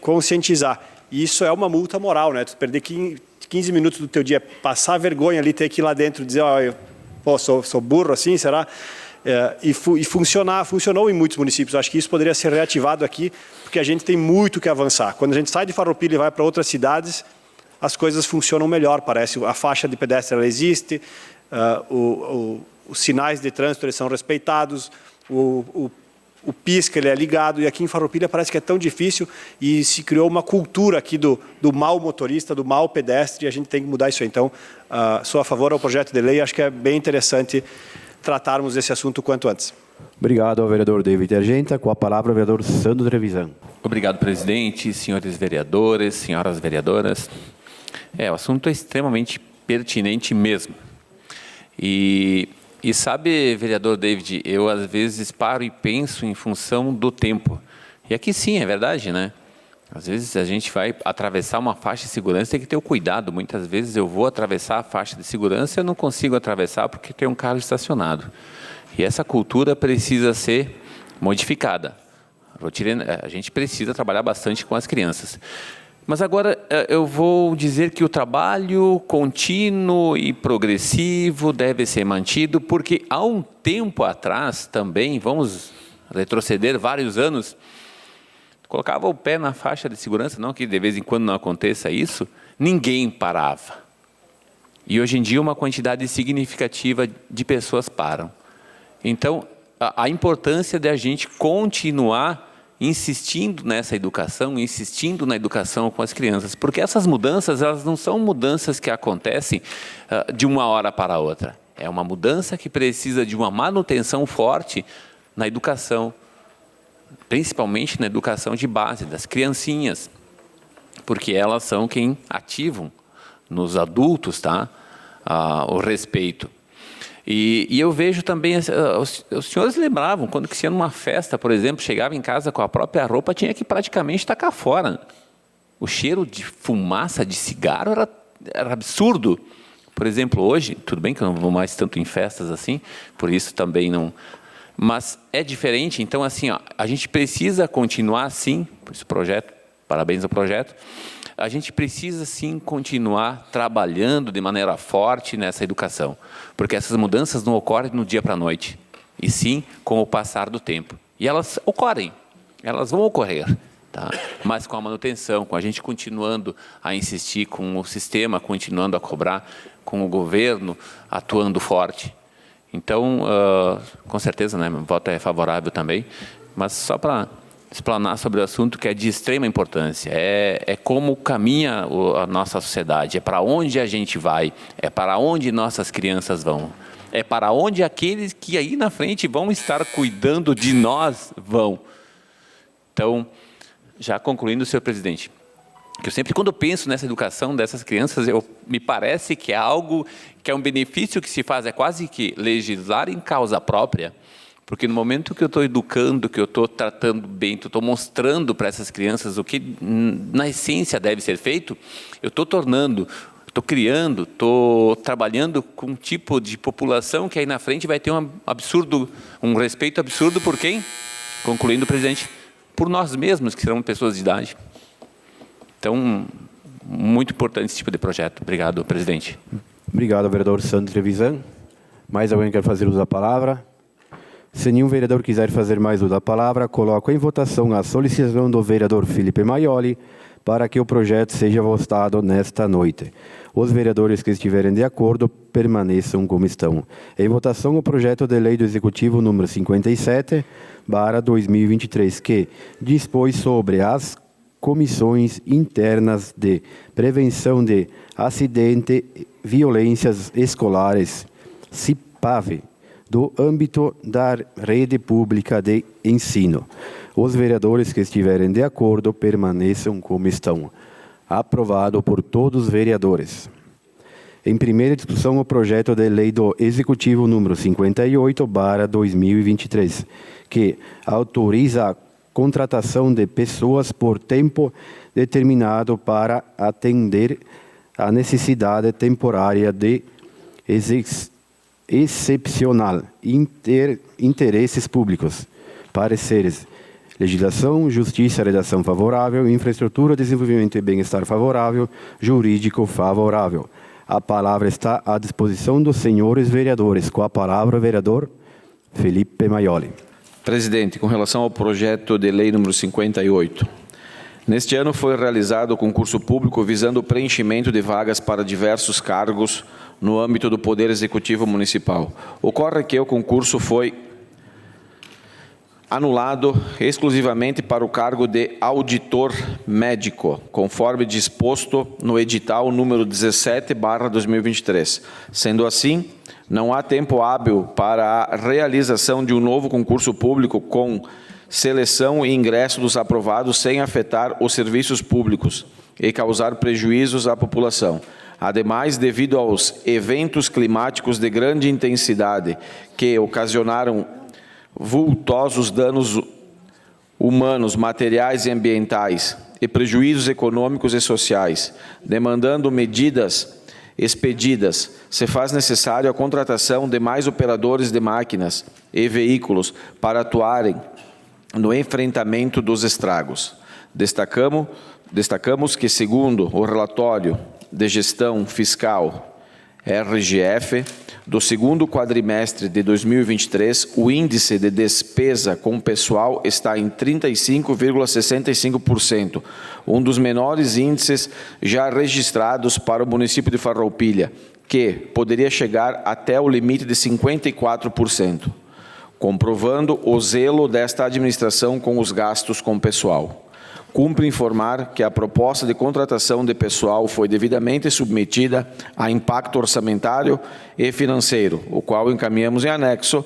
conscientizar. E isso é uma multa moral, né? Tu perder 15 minutos do teu dia, passar vergonha ali, ter que ir lá dentro e dizer, sou burro assim, será? E funcionou em muitos municípios. Acho que isso poderia ser reativado aqui, porque a gente tem muito que avançar. Quando a gente sai de Farroupilha e vai para outras cidades, as coisas funcionam melhor, parece. A faixa de pedestre ela existe, os sinais de trânsito eles são respeitados, o pisca ele é ligado, e aqui em Farroupilha parece que é tão difícil, e se criou uma cultura aqui do mau motorista, do mau pedestre, e a gente tem que mudar isso aí. Então, sou a favor ao projeto de lei, acho que é bem interessante tratarmos esse assunto o quanto antes. Obrigado ao vereador David Argenta. Com a palavra, o vereador Sandro Trevisan. Obrigado, presidente, senhores vereadores, senhoras vereadoras. O assunto é extremamente pertinente mesmo. E sabe, vereador David, eu às vezes paro e penso em função do tempo. E aqui sim, é verdade, né? Às vezes a gente vai atravessar uma faixa de segurança, tem que ter o cuidado. Muitas vezes eu vou atravessar a faixa de segurança e eu não consigo atravessar porque tem um carro estacionado. E essa cultura precisa ser modificada. A gente precisa trabalhar bastante com as crianças. Mas agora eu vou dizer que o trabalho contínuo e progressivo deve ser mantido, porque há um tempo atrás também, vamos retroceder vários anos, colocava o pé na faixa de segurança, não que de vez em quando não aconteça isso, ninguém parava. E hoje em dia uma quantidade significativa de pessoas param. Então, a importância de a gente continuar insistindo nessa educação, insistindo na educação com as crianças, porque essas mudanças, elas não são mudanças que acontecem de uma hora para outra. É uma mudança que precisa de uma manutenção forte na educação, principalmente na educação de base, das criancinhas, porque elas são quem ativam nos adultos, tá? O respeito. E eu vejo também, os senhores lembravam, quando que se ia numa festa, por exemplo, chegava em casa com a própria roupa, tinha que praticamente tacar fora. O cheiro de fumaça de cigarro era absurdo. Por exemplo, hoje, tudo bem que eu não vou mais tanto em festas assim, por isso também não... Mas é diferente, então assim, a gente precisa continuar sim, por esse projeto, parabéns ao projeto, a gente precisa sim continuar trabalhando de maneira forte nessa educação, porque essas mudanças não ocorrem do dia para a noite, e sim com o passar do tempo. E elas ocorrem, elas vão ocorrer, tá? Mas com a manutenção, com a gente continuando a insistir, com o sistema continuando a cobrar, com o governo atuando forte. Então, com certeza, né, meu voto é favorável também, mas só para explanar sobre o assunto que é de extrema importância, é como caminha a nossa sociedade, é para onde a gente vai, é para onde nossas crianças vão, é para onde aqueles que aí na frente vão estar cuidando de nós vão. Então, já concluindo, senhor presidente, que eu sempre, quando eu penso nessa educação dessas crianças, me parece que é algo, que é um benefício que se faz, é quase que legislar em causa própria, porque no momento que eu estou educando, que eu estou tratando bem, que eu estou mostrando para essas crianças o que na essência deve ser feito, eu estou tornando, estou criando, estou trabalhando com um tipo de população que aí na frente vai ter um respeito absurdo por quem? Concluindo, presidente, por nós mesmos, que serão pessoas de idade. Então, muito importante esse tipo de projeto. Obrigado, presidente. Obrigado, vereador Sandro Trevisan. Mais alguém quer fazer uso da palavra? Se nenhum vereador quiser fazer mais uso da palavra, coloco em votação a solicitação do vereador Felipe Maioli para que o projeto seja votado nesta noite. Os vereadores que estiverem de acordo permaneçam como estão. Em votação, o projeto de lei do Executivo número 57/2023, que dispõe sobre as comissões internas de prevenção de acidente e violências escolares, CIPAV, do âmbito da rede pública de ensino. Os vereadores que estiverem de acordo permaneçam como estão. Aprovado por todos os vereadores. Em primeira discussão, o projeto de lei do Executivo número 58/2023, que autoriza a contratação de pessoas por tempo determinado para atender a necessidade temporária de excepcional interesses públicos. Pareceres: legislação, justiça, redação favorável, infraestrutura, desenvolvimento e bem-estar favorável, jurídico favorável. A palavra está à disposição dos senhores vereadores. Com a palavra, o vereador Felipe Maioli. Presidente, com relação ao projeto de lei número 58, neste ano foi realizado o concurso público visando o preenchimento de vagas para diversos cargos no âmbito do Poder Executivo Municipal. Ocorre que o concurso foi anulado exclusivamente para o cargo de auditor médico, conforme disposto no edital número 17/2023. Sendo assim, não há tempo hábil para a realização de um novo concurso público com seleção e ingresso dos aprovados sem afetar os serviços públicos e causar prejuízos à população. Ademais, devido aos eventos climáticos de grande intensidade que ocasionaram vultosos danos humanos, materiais e ambientais e prejuízos econômicos e sociais, demandando medidas expedidas, se faz necessário a contratação de mais operadores de máquinas e veículos para atuarem no enfrentamento dos estragos. Destacamos que, segundo o relatório de gestão fiscal RGF, do segundo quadrimestre de 2023, o índice de despesa com pessoal está em 35,65%, um dos menores índices já registrados para o município de Farroupilha, que poderia chegar até o limite de 54%, comprovando o zelo desta administração com os gastos com pessoal. Cumpre informar que a proposta de contratação de pessoal foi devidamente submetida a impacto orçamentário e financeiro, o qual encaminhamos em anexo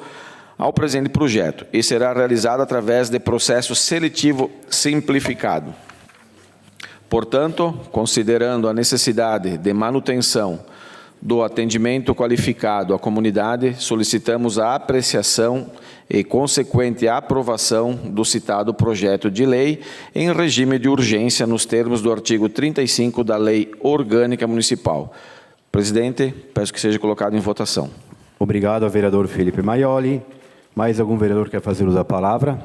ao presente projeto, e será realizada através de processo seletivo simplificado. Portanto, considerando a necessidade de manutenção do atendimento qualificado à comunidade, solicitamos a apreciação e consequente aprovação do citado projeto de lei em regime de urgência nos termos do artigo 35 da Lei Orgânica Municipal. Presidente, peço que seja colocado em votação. Obrigado ao vereador Felipe Maioli. Mais algum vereador quer fazer uso da palavra?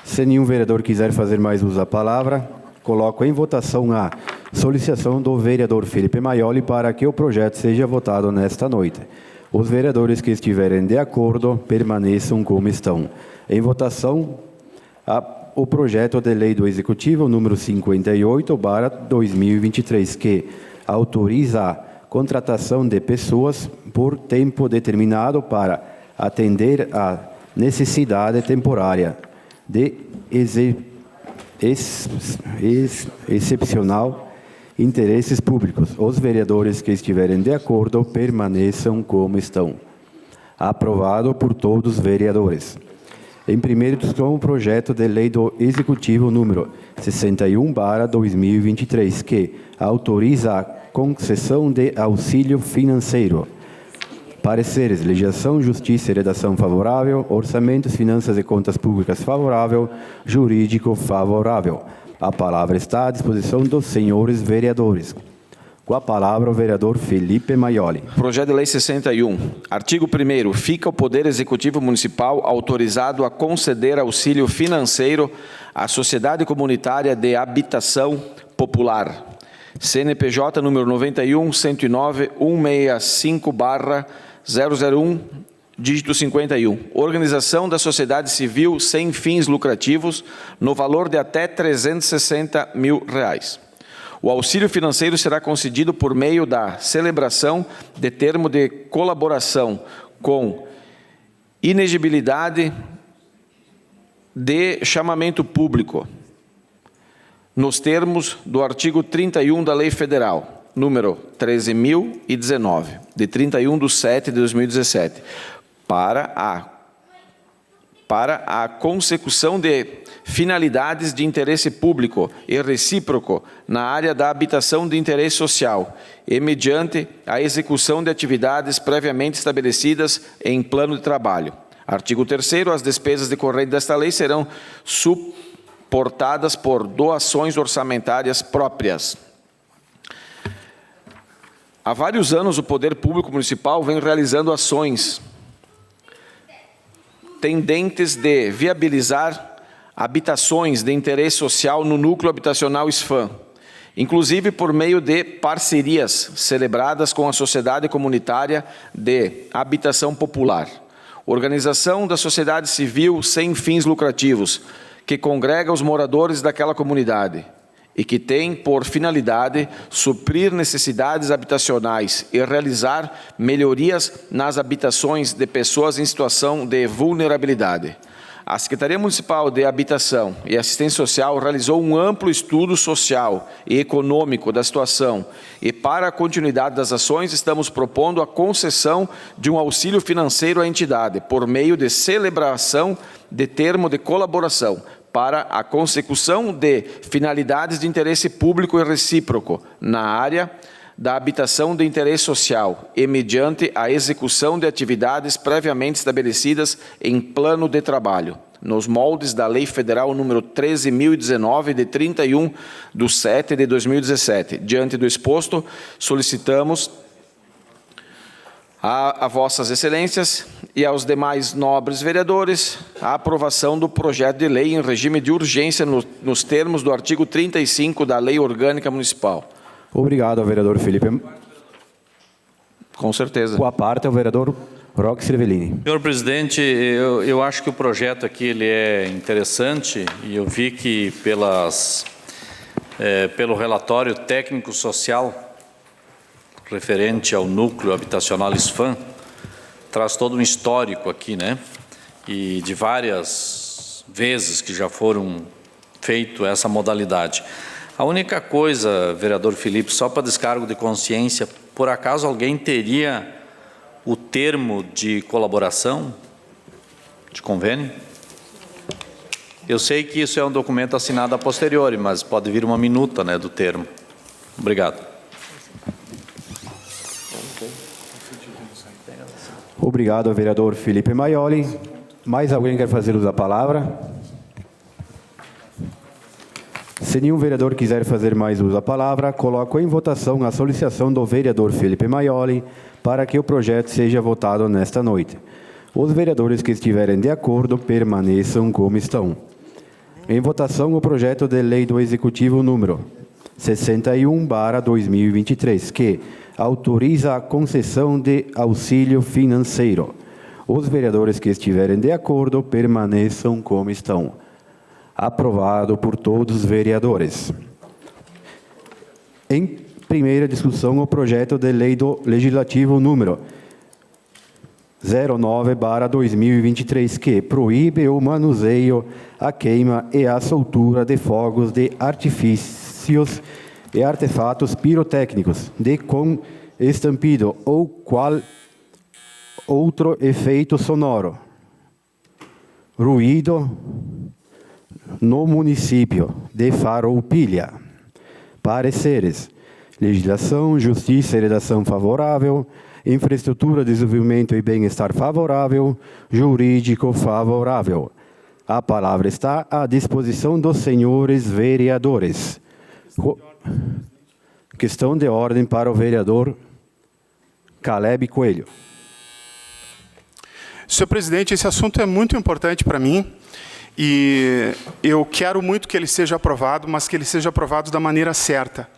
Se nenhum vereador quiser fazer mais uso da palavra, coloco em votação a solicitação do vereador Felipe Maioli para que o projeto seja votado nesta noite. Os vereadores que estiverem de acordo permaneçam como estão. Em votação, o projeto de lei do Executivo número 58/2023, que autoriza a contratação de pessoas por tempo determinado para atender a necessidade temporária de excepcional interesses públicos. Os vereadores que estiverem de acordo permaneçam como estão. Aprovado por todos os vereadores. Em primeira discussão, o projeto de lei do Executivo número 61/2023, que autoriza a concessão de auxílio financeiro. Pareceres: legislação, justiça e redação favorável, orçamentos, finanças e contas públicas favorável, jurídico favorável. A palavra está à disposição dos senhores vereadores. Com a palavra, o vereador Felipe Maioli. Projeto de lei 61. Artigo 1º. Fica o Poder Executivo Municipal autorizado a conceder auxílio financeiro à Sociedade Comunitária de Habitação Popular. CNPJ número 91.165/001, dígito 51. Organização da sociedade civil sem fins lucrativos, no valor de até R$360 mil. O auxílio financeiro será concedido por meio da celebração de termo de colaboração com inexigibilidade de chamamento público, nos termos do artigo 31 da Lei Federal, número 13.019, de 31/7/2017, para a consecução de finalidades de interesse público e recíproco na área da habitação de interesse social e mediante a execução de atividades previamente estabelecidas em plano de trabalho. Artigo 3º, as despesas decorrentes desta lei serão suportadas por doações orçamentárias próprias. Há vários anos, o Poder Público Municipal vem realizando ações tendentes de viabilizar habitações de interesse social no núcleo habitacional SFAM, inclusive por meio de parcerias celebradas com a Sociedade Comunitária de Habitação Popular, organização da sociedade civil sem fins lucrativos, que congrega os moradores daquela comunidade e que tem por finalidade suprir necessidades habitacionais e realizar melhorias nas habitações de pessoas em situação de vulnerabilidade. A Secretaria Municipal de Habitação e Assistência Social realizou um amplo estudo social e econômico da situação e, para a continuidade das ações, estamos propondo a concessão de um auxílio financeiro à entidade, por meio de celebração de termo de colaboração, para a consecução de finalidades de interesse público e recíproco na área da habitação de interesse social e mediante a execução de atividades previamente estabelecidas em plano de trabalho, nos moldes da Lei Federal número 13.019, de 31/7/2017. Diante do exposto, solicitamos a Vossas Excelências e aos demais nobres vereadores a aprovação do projeto de lei em regime de urgência nos termos do artigo 35 da Lei Orgânica Municipal. Obrigado, vereador Felipe. Com certeza. Com a parte, o vereador Roque Cervellini. Senhor presidente, eu acho que o projeto aqui ele é interessante e eu vi que pelo relatório técnico-social referente ao núcleo habitacional SFAM, traz todo um histórico aqui, né? E de várias vezes que já foram feito essa modalidade. A única coisa, vereador Felipe, só para descargo de consciência, por acaso alguém teria o termo de colaboração, de convênio? Eu sei que isso é um documento assinado a posteriori, mas pode vir uma minuta, né, do termo. Obrigado. Obrigado, vereador Felipe Maioli. Mais alguém quer fazer uso da palavra? Se nenhum vereador quiser fazer mais uso da palavra, coloco em votação a solicitação do vereador Felipe Maioli para que o projeto seja votado nesta noite. Os vereadores que estiverem de acordo permaneçam como estão. Em votação, o projeto de lei do Executivo número 61/2023, que autoriza a concessão de auxílio financeiro. Os vereadores que estiverem de acordo permaneçam como estão. Aprovado por todos os vereadores. Em primeira discussão, o projeto de lei do Legislativo número 09/2023, que proíbe o manuseio, a queima e a soltura de fogos de artifícios e artefatos pirotécnicos com estampido ou qual outro efeito sonoro, ruído, no município de Farroupilha. Pareceres: legislação, justiça e redação favorável, infraestrutura, desenvolvimento e bem-estar favorável, jurídico favorável. A palavra está à disposição dos senhores vereadores. Questão de ordem para o vereador Caleb Coelho. Senhor presidente, esse assunto é muito importante para mim e eu quero muito que ele seja aprovado, mas que ele seja aprovado da maneira certa.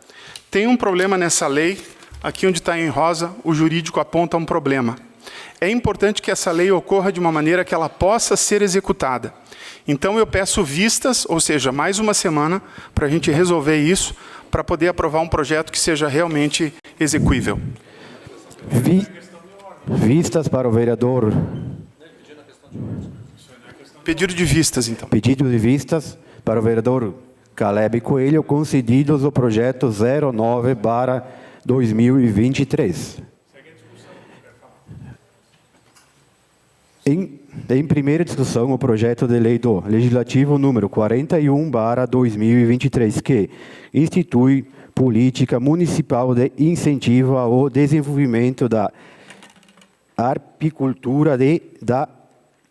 Tem um problema nessa lei, aqui onde está em rosa, o jurídico aponta um problema. É importante que essa lei ocorra de uma maneira que ela possa ser executada. Então eu peço vistas, ou seja, mais uma semana, para a gente resolver isso, para poder aprovar um projeto que seja realmente execuível. Vistas para o vereador. Pedido de vistas, então. Pedido de vistas para o vereador Caleb Coelho, concedidos o projeto 09/2023. Em primeira discussão, o projeto de lei do Legislativo número 41/2023, que institui política municipal de incentivo ao desenvolvimento da apicultura e da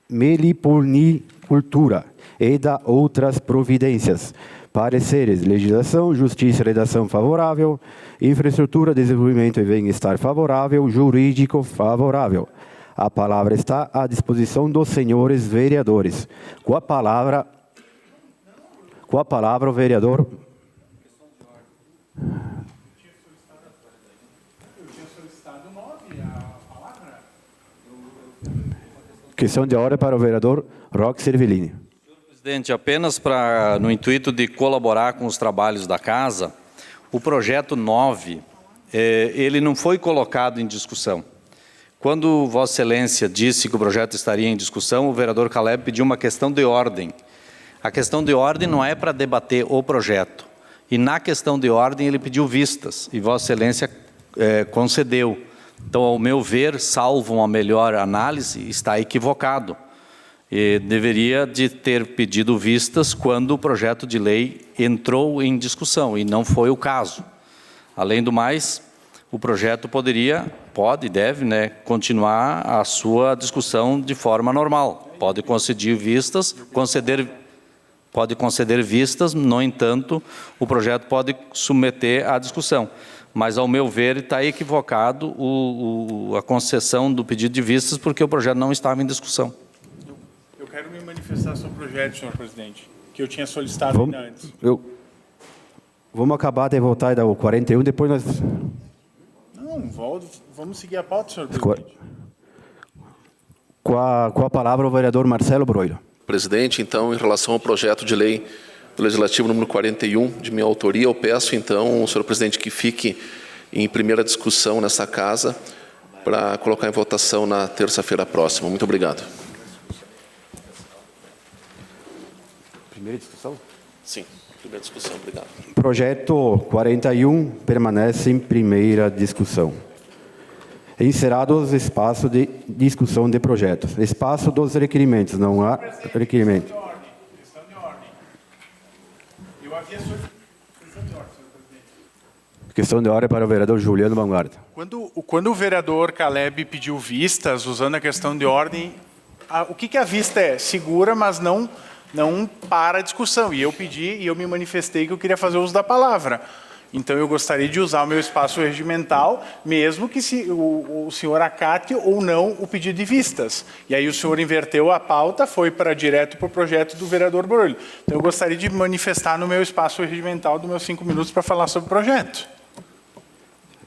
meliponicultura e da outras providências. Pareceres: legislação, justiça, redação favorável; infraestrutura, desenvolvimento e bem-estar favorável; jurídico favorável. A palavra está à disposição dos senhores vereadores. Com a palavra o vereador. Questão de ordem para o vereador Roque Cervellini. Presidente, apenas no intuito de colaborar com os trabalhos da Casa, o projeto 9, ele não foi colocado em discussão. Quando Vossa Excelência disse que o projeto estaria em discussão, o vereador Caleb pediu uma questão de ordem. A questão de ordem não é para debater o projeto. E na questão de ordem ele pediu vistas, e Vossa Excelência concedeu. Então, ao meu ver, salvo uma melhor análise, está equivocado. E deveria de ter pedido vistas quando o projeto de lei entrou em discussão, e não foi o caso. Além do mais, o projeto pode e deve, continuar a sua discussão de forma normal. Pode conceder vistas, no entanto, o projeto pode submeter à discussão. Mas, ao meu ver, está equivocado a concessão do pedido de vistas, porque o projeto não estava em discussão. Eu quero me manifestar sobre o projeto, senhor presidente, que eu tinha solicitado ainda antes. Vamos acabar de votar o 41, depois nós... Não, vamos seguir a pauta, senhor presidente. Com a palavra o vereador Marcelo Broilo. Presidente, então, em relação ao projeto de lei do Legislativo número 41, de minha autoria, eu peço, então, senhor presidente, que fique em primeira discussão nessa Casa para colocar em votação na terça-feira próxima. Muito obrigado. Primeira discussão? Sim, primeira discussão. Obrigado. Projeto 41 permanece em primeira discussão. Encerrados espaço de discussão de projetos. Espaço dos requerimentos. Não há requerimento. Questão de ordem. Eu havia solicitado questão de ordem, senhor presidente. Questão de ordem para o vereador Juliano Baumgarten. Quando o vereador Caleb pediu vistas, usando a questão de ordem, o que a vista é? Segura, mas não para a discussão. E eu pedi e eu me manifestei que eu queria fazer uso da palavra. Então, eu gostaria de usar o meu espaço regimental, mesmo que o senhor acate ou não o pedido de vistas. E aí o senhor inverteu a pauta, foi direto para o projeto do vereador Broilo. Então, eu gostaria de manifestar no meu espaço regimental dos meus 5 minutos para falar sobre o projeto.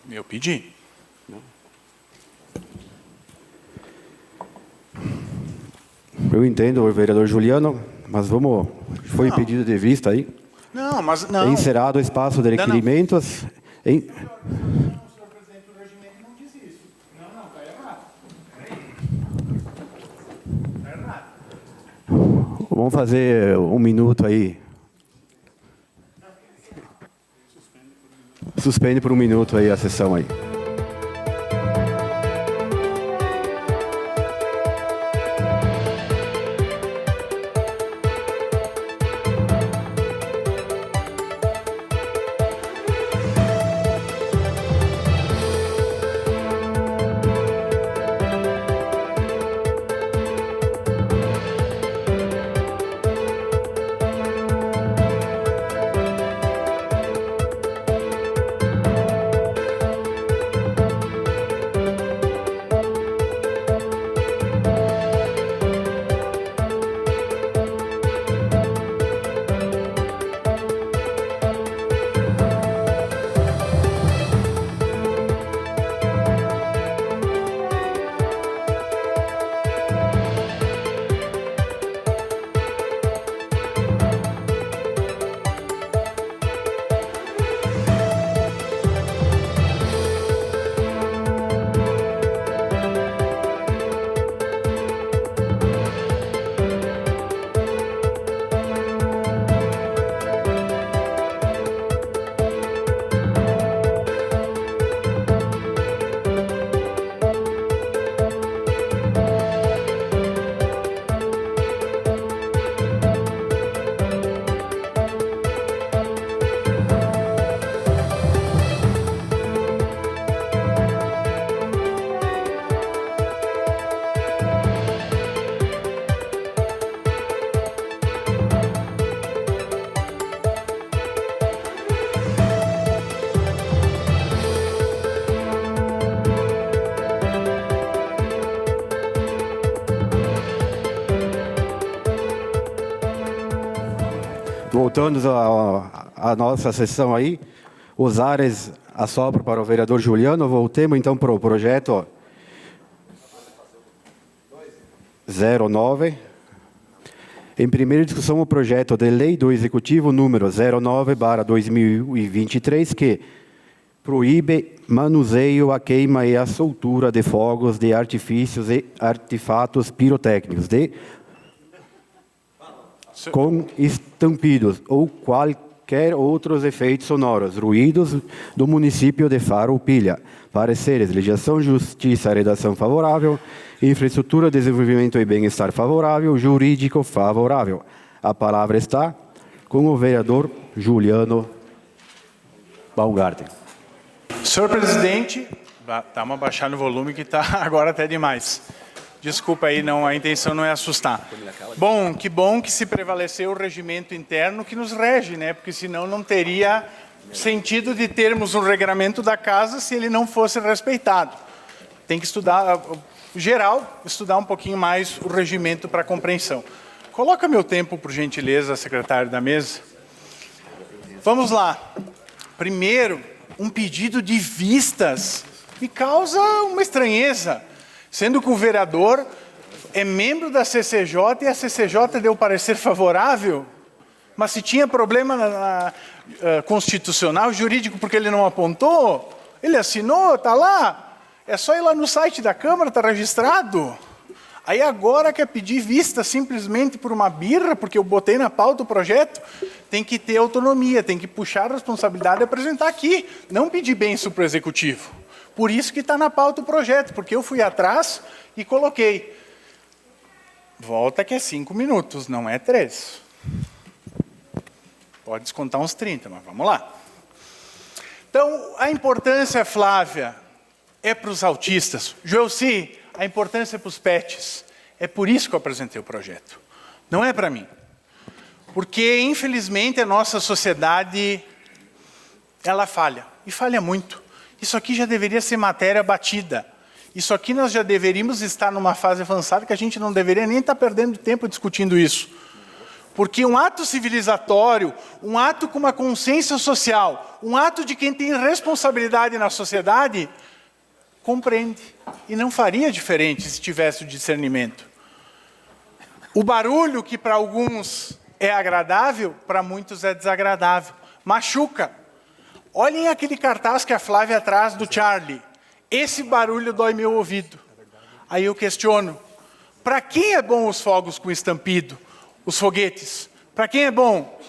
Eu pedi. Eu entendo o vereador Juliano, mas vamos... Foi pedido de vista aí. Não, mas não. Encerrado o espaço de requerimentos. Não, senhor presidente, o regimento não diz isso. Não, está errado. Está errado. Vamos fazer 1 minuto aí. Suspende por 1 minuto aí a sessão aí. Voltando à nossa sessão aí, os áreas assopram para o vereador Juliano. Voltemos então para o projeto 09. Em primeira discussão, o projeto de lei do Executivo número 09/2023, que proíbe manuseio, a queima e a soltura de fogos de artifícios e artefatos pirotécnicos com estampidos ou qualquer outros efeitos sonoros, ruídos do município de Farroupilha. Pareceres: legislação, justiça, redação favorável; infraestrutura, desenvolvimento e bem-estar favorável; jurídico favorável. A palavra está com o vereador Juliano Baumgarten. Senhor presidente, dá uma baixada no volume que está agora até demais. Desculpa aí, não, a intenção não é assustar. Bom que se prevaleceu o regimento interno que nos rege, né? Porque senão não teria sentido de termos um regramento da casa se ele não fosse respeitado. Tem que estudar, geral, estudar um pouquinho mais o regimento para compreensão. Coloca meu tempo, por gentileza, secretário da mesa. Vamos lá. Primeiro, um pedido de vistas me causa uma estranheza, sendo que o vereador é membro da CCJ e a CCJ deu parecer favorável, mas se tinha problema constitucional, jurídico, porque ele não apontou, ele assinou, está lá, é só ir lá no site da Câmara, está registrado. Aí agora quer pedir vista simplesmente por uma birra, porque eu botei na pauta o projeto, tem que ter autonomia, tem que puxar a responsabilidade e apresentar aqui, não pedir bênção para o Executivo. Por isso que está na pauta o projeto, porque eu fui atrás e coloquei. Volta que é 5 minutos, não é 3. Pode descontar uns 30, mas vamos lá. Então, a importância, Flávia, é para os autistas. Joelci, a importância é para os pets. É por isso que eu apresentei o projeto. Não é para mim. Porque, infelizmente, a nossa sociedade, ela falha. E falha muito. Isso aqui já deveria ser matéria batida. Isso aqui nós já deveríamos estar numa fase avançada que a gente não deveria nem estar perdendo tempo discutindo isso. Porque um ato civilizatório, um ato com uma consciência social, um ato de quem tem responsabilidade na sociedade, compreende. E não faria diferente se tivesse o discernimento. O barulho, que para alguns é agradável, para muitos é desagradável. Machuca. Olhem aquele cartaz que a Flávia traz do Charlie. Esse barulho dói meu ouvido. Aí eu questiono, para quem é bom os fogos com estampido? Os foguetes? Para quem é bom?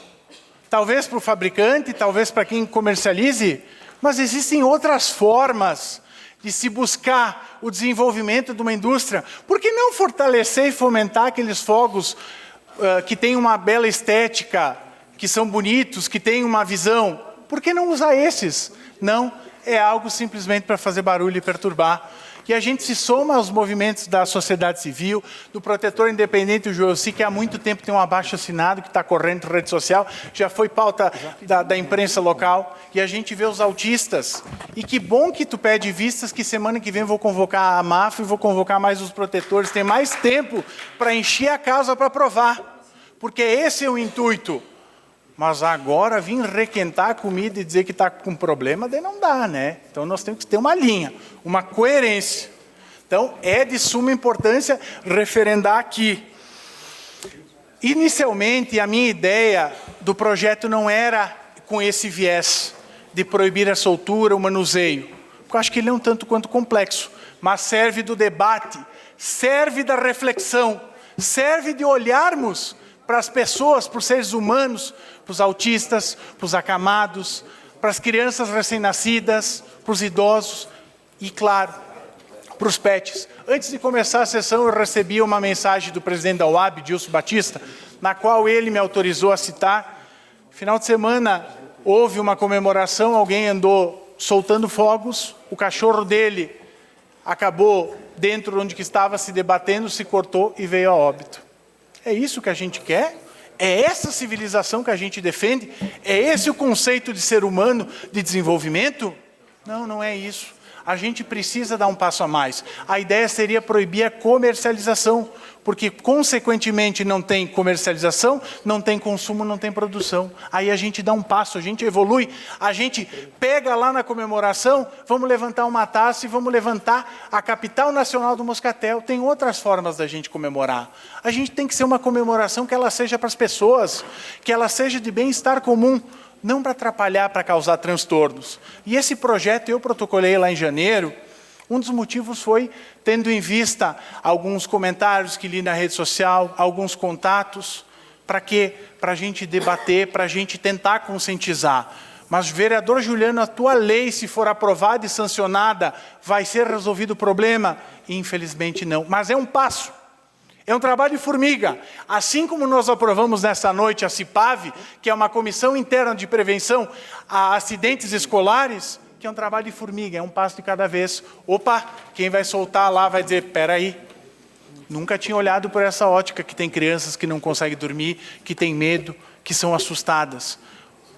Talvez para o fabricante, talvez para quem comercialize, mas existem outras formas de se buscar o desenvolvimento de uma indústria. Por que não fortalecer e fomentar aqueles fogos que têm uma bela estética, que são bonitos, que têm uma visão? Por que não usar esses? Não, é algo simplesmente para fazer barulho e perturbar. E a gente se soma aos movimentos da sociedade civil, do protetor independente, o Joelci, que há muito tempo tem um abaixo-assinado, que está correndo em rede social, já foi pauta da imprensa local, e a gente vê os autistas. E que bom que tu pede vistas, que semana que vem vou convocar a MAF e vou convocar mais os protetores, tem mais tempo para encher a casa para aprovar. Porque esse é o intuito. Mas agora vir requentar a comida e dizer que está com problema, daí não dá, né? Então nós temos que ter uma linha, uma coerência. Então é de suma importância referendar aqui. Inicialmente, a minha ideia do projeto não era com esse viés de proibir a soltura, o manuseio. Porque eu acho que ele é um tanto quanto complexo, mas serve do debate, serve da reflexão, serve de olharmos para as pessoas, para os seres humanos, para os autistas, para os acamados, para as crianças recém-nascidas, para os idosos e, claro, para os pets. Antes de começar a sessão, eu recebi uma mensagem do presidente da UAB, Dilson Batista, na qual ele me autorizou a citar. Final de semana, houve uma comemoração, alguém andou soltando fogos, o cachorro dele acabou dentro onde que estava se debatendo, se cortou e veio a óbito. É isso que a gente quer? É essa civilização que a gente defende? É esse o conceito de ser humano, de desenvolvimento? Não, não é isso. A gente precisa dar um passo a mais. A ideia seria proibir a comercialização. porque, consequentemente, não tem comercialização, não tem consumo, não tem produção. Aí a gente dá um passo, a gente evolui, a gente pega lá na comemoração, vamos levantar uma taça e vamos levantar a capital nacional do moscatel. Tem outras formas da gente comemorar. A gente tem que ser uma comemoração que ela seja para as pessoas, que ela seja de bem-estar comum, não para atrapalhar, para causar transtornos. E esse projeto eu protocolei lá em janeiro. Um dos motivos foi, tendo em vista alguns comentários que li na rede social, alguns contatos, para quê? Para a gente debater, para a gente tentar conscientizar. Mas, vereador Juliano, a tua lei, se for aprovada e sancionada, vai ser resolvido o problema? Infelizmente não, mas é um passo. É um trabalho de formiga. Assim como nós aprovamos nessa noite a CIPAV, que é uma comissão interna de prevenção a acidentes escolares, que é um trabalho de formiga, é um passo de cada vez. Opa, quem vai soltar lá vai dizer, espera aí, nunca tinha olhado por essa ótica, que tem crianças que não conseguem dormir, que têm medo, que são assustadas.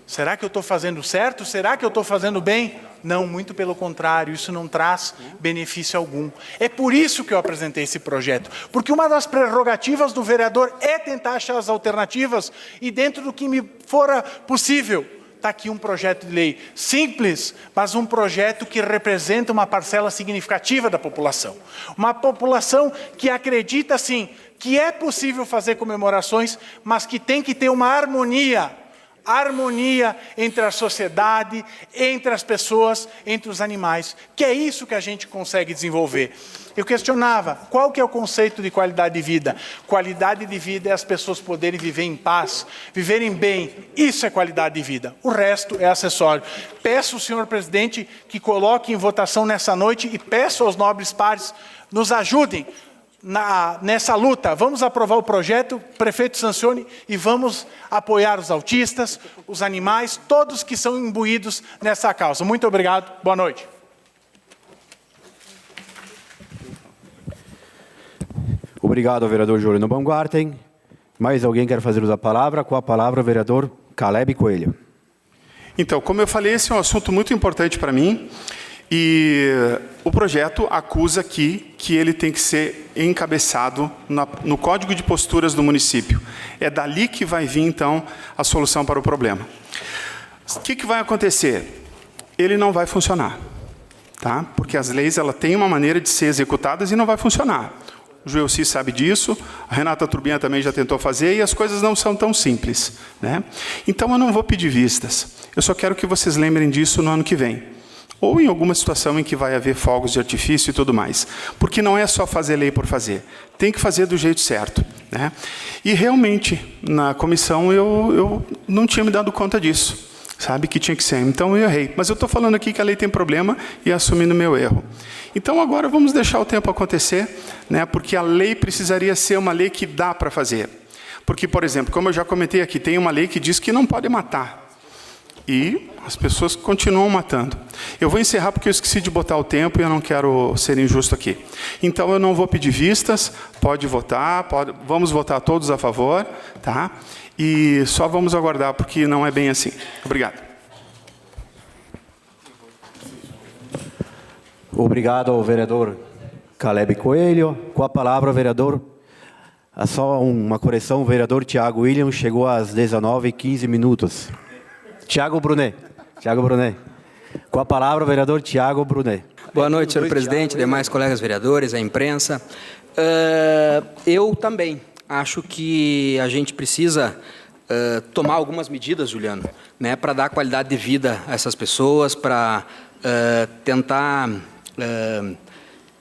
Será que eu estou fazendo certo? Será que eu estou fazendo bem? Não, muito pelo contrário, isso não traz benefício algum. É por isso que eu apresentei esse projeto, porque uma das prerrogativas do vereador é tentar achar as alternativas e dentro do que me fora possível. Está aqui um projeto de lei simples, mas um projeto que representa uma parcela significativa da população. Uma população que acredita, sim, que é possível fazer comemorações, mas que tem que ter uma harmonia entre a sociedade, entre as pessoas, entre os animais, que é isso que a gente consegue desenvolver. Eu questionava, qual que é o conceito de qualidade de vida? Qualidade de vida é as pessoas poderem viver em paz, viverem bem, isso é qualidade de vida. O resto é acessório. Peço ao senhor presidente que coloque em votação nessa noite e peço aos nobres pares, nos ajudem nessa luta. Vamos aprovar o projeto, o prefeito sancione e vamos apoiar os autistas, os animais, todos que são imbuídos nessa causa. Muito obrigado, boa noite. Obrigado, vereador Juliano Baumgarten. Mais alguém quer fazer uso da palavra? Com a palavra, o vereador Caleb Coelho. Então, como eu falei, esse é um assunto muito importante para mim. E o projeto acusa aqui que ele tem que ser encabeçado no Código de Posturas do município. É dali que vai vir, então, a solução para o problema. O que vai acontecer? Ele não vai funcionar, tá? Porque as leis têm uma maneira de ser executadas e não vai funcionar. O Joelci sabe disso, a Renata Turbinha também já tentou fazer, e as coisas não são tão simples, né? Então, eu não vou pedir vistas. Eu só quero que vocês lembrem disso no ano que vem. Ou em alguma situação em que vai haver fogos de artifício e tudo mais. Porque não é só fazer lei por fazer. Tem que fazer do jeito certo, né? E, realmente, na comissão, eu não tinha me dado conta disso. Sabe que tinha que ser. Então, eu errei. Mas eu estou falando aqui que a lei tem problema e assumindo o meu erro. Então, agora, vamos deixar o tempo acontecer, né? Porque a lei precisaria ser uma lei que dá para fazer. Porque, por exemplo, como eu já comentei aqui, tem uma lei que diz que não pode matar. E as pessoas continuam matando. Eu vou encerrar porque eu esqueci de botar o tempo e eu não quero ser injusto aqui. Então, eu não vou pedir vistas, pode votar, vamos votar todos a favor, tá? E só vamos aguardar, porque não é bem assim. Obrigado. Obrigado ao vereador Caleb Coelho. Com a palavra, o vereador... Só uma correção, o vereador Tiago William chegou às 19h15. Tiago Brunet. Com a palavra, o vereador Tiago Brunet. Boa noite, senhor presidente, demais colegas vereadores, a imprensa. Eu também acho que a gente precisa tomar algumas medidas, Juliano, né, para dar qualidade de vida a essas pessoas, para tentar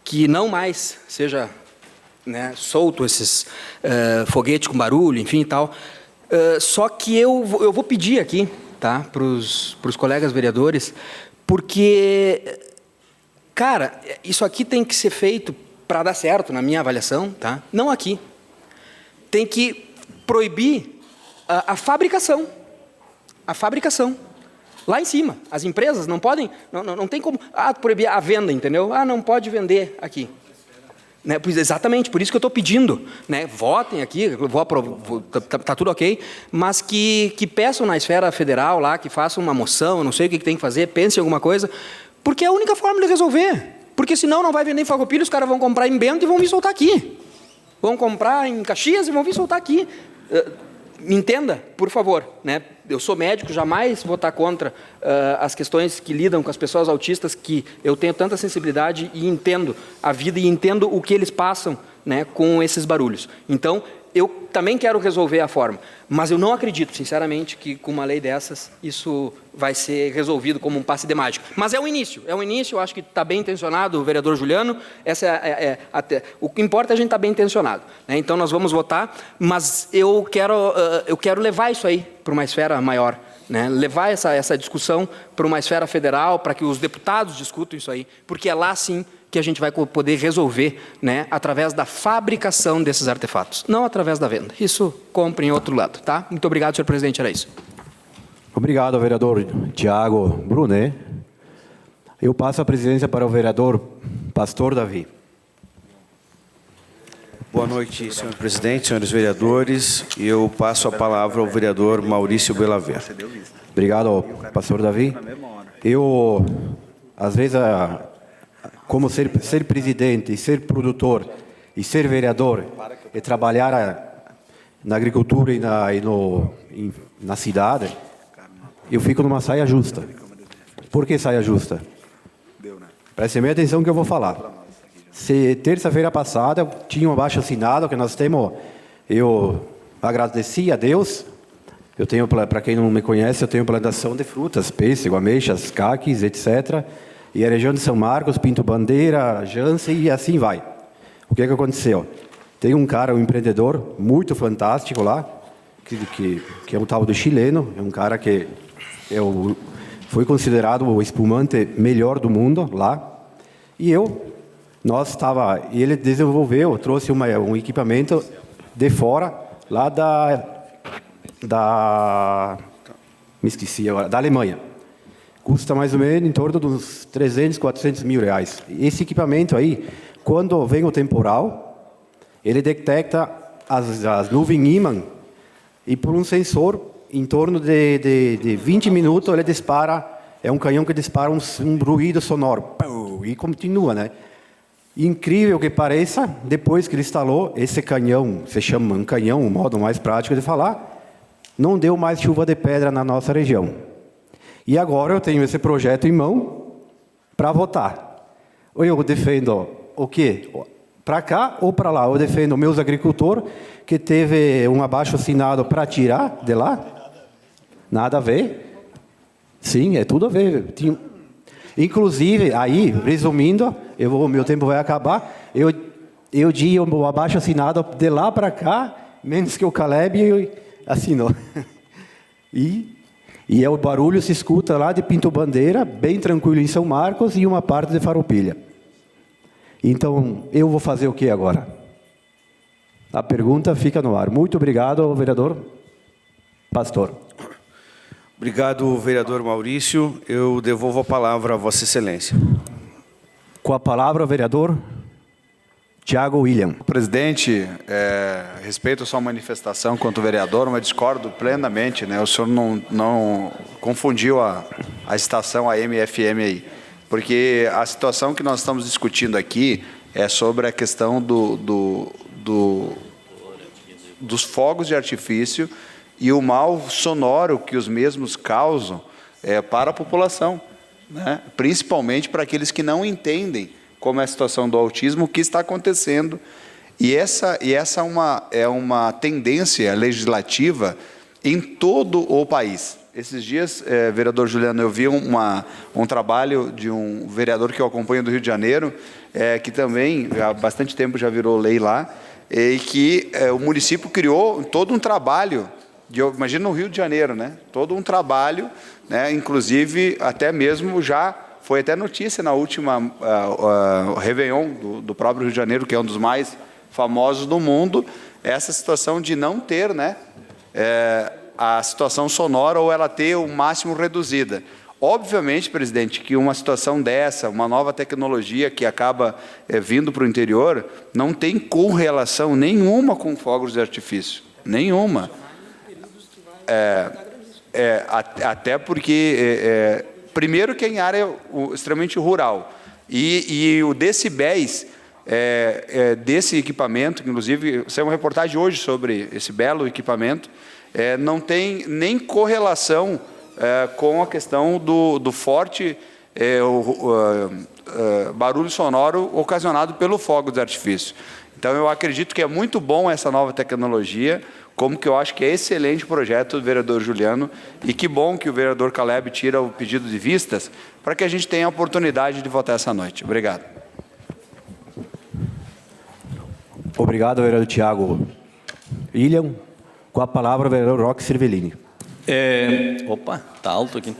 que não mais seja, né, solto esses foguetes com barulho, enfim e tal. Só que eu vou pedir aqui, tá, para os colegas vereadores, porque, cara, isso aqui tem que ser feito para dar certo, na minha avaliação, tá? Não aqui. Tem que proibir a fabricação. A fabricação. Lá em cima. As empresas não podem, não tem como proibir a venda, entendeu? Não pode vender aqui. Né? Exatamente, por isso que eu estou pedindo, né? Votem aqui, tá tudo ok, mas que peçam na esfera federal lá, que façam uma moção, eu não sei o que tem que fazer, pensem em alguma coisa, porque é a única forma de resolver. Porque senão não vai vender em Farroupilha, os caras vão comprar em Bento e vão vir soltar aqui. Vão comprar em Caxias e vão vir soltar aqui. Me entenda, por favor, né? Eu sou médico, jamais vou estar contra as questões que lidam com as pessoas autistas, que eu tenho tanta sensibilidade e entendo a vida e entendo o que eles passam, né, com esses barulhos. Então, eu também quero resolver a forma, mas eu não acredito, sinceramente, que com uma lei dessas isso vai ser resolvido como um passe de mágica. Mas é um início, eu acho que está bem intencionado o vereador Juliano, o que importa é a gente estar bem intencionado, né? Então nós vamos votar, mas eu quero levar isso aí para uma esfera maior, né? Levar essa discussão para uma esfera federal, para que os deputados discutam isso aí, porque é lá sim que a gente vai poder resolver, né, através da fabricação desses artefatos, não através da venda. Isso compra em outro lado, tá? Muito obrigado, senhor presidente, era isso. Obrigado, vereador Tiago Brunet. Eu passo a presidência para o vereador Pastor Davi. Boa noite, senhor presidente, senhores vereadores. Eu passo a palavra ao vereador Maurício Belaver. Obrigado, pastor Davi. Eu, às vezes, como ser presidente e ser produtor e ser vereador e trabalhar na agricultura e na cidade, eu fico numa saia justa. Por que saia justa? Prestem bem atenção no que eu vou falar. Se terça-feira passada eu tinha um abaixo-assinado que nós temos, eu agradeci a Deus. Eu tenho, para quem não me conhece, eu tenho plantação de frutas, pêssego, ameixas, caques, etc. E a região de São Marcos, Pinto Bandeira, Jansen e assim vai. O que aconteceu? Tem um cara, um empreendedor muito fantástico lá, que é um tal de chileno, é um cara que foi considerado o espumante melhor do mundo lá. E ele desenvolveu, trouxe um equipamento de fora, lá me esqueci agora, da Alemanha. Custa mais ou menos em torno de uns 300, 400 mil reais. Esse equipamento aí, quando vem o temporal, ele detecta as nuvens ímã e por um sensor, em torno de 20 minutos, ele dispara, é um canhão que dispara um ruído sonoro. E continua, né? Incrível que pareça, depois que ele instalou, esse canhão, se chama um canhão, um modo mais prático de falar, não deu mais chuva de pedra na nossa região. E agora eu tenho esse projeto em mão para votar. Eu defendo o quê? Para cá ou para lá? Eu defendo meus agricultores, que teve um abaixo-assinado para tirar de lá. Nada a ver. Sim, é tudo a ver. Inclusive, aí, resumindo, meu tempo vai acabar, eu dei o abaixo-assinado de lá para cá, menos que o Caleb assinou. E o barulho se escuta lá de Pinto Bandeira, bem tranquilo em São Marcos e uma parte de Farroupilha. Então, eu vou fazer o que agora? A pergunta fica no ar. Muito obrigado, vereador Pastor. Obrigado, vereador Maurício. Eu devolvo a palavra a Vossa Excelência. Com a palavra, o vereador Tiago William. Presidente, respeito a sua manifestação quanto vereador, mas discordo plenamente, né? O senhor não confundiu a estação AM e FM aí, porque a situação que nós estamos discutindo aqui é sobre a questão dos fogos de artifício e o mal sonoro que os mesmos causam para a população, né? Principalmente para aqueles que não entendem como é a situação do autismo, o que está acontecendo. E essa é uma tendência legislativa em todo o país. Esses dias, vereador Juliano, eu vi um trabalho de um vereador que eu acompanho do Rio de Janeiro, que também há bastante tempo já virou lei lá, e que o município criou todo um trabalho, imagina no Rio de Janeiro, né? Todo um trabalho, né? Inclusive até mesmo já foi até notícia na última Réveillon do próprio Rio de Janeiro, que é um dos mais famosos do mundo, essa situação de não ter, né, a situação sonora ou ela ter o máximo reduzida. Obviamente, presidente, que uma situação dessa, uma nova tecnologia que acaba vindo para o interior, não tem correlação nenhuma com fogos de artifício, nenhuma. Até porque... primeiro que é em área extremamente rural, e o decibéis desse equipamento, que inclusive saiu uma reportagem hoje sobre esse belo equipamento, não tem nem correlação com a questão do forte barulho sonoro ocasionado pelo fogo de artifício. Então, eu acredito que é muito bom essa nova tecnologia, como que eu acho que é excelente o projeto do vereador Juliano, e que bom que o vereador Caleb tira o pedido de vistas, para que a gente tenha a oportunidade de votar essa noite. Obrigado. Obrigado, vereador Tiago William. Com a palavra, o vereador Roque Cervellini. Opa, está alto aqui.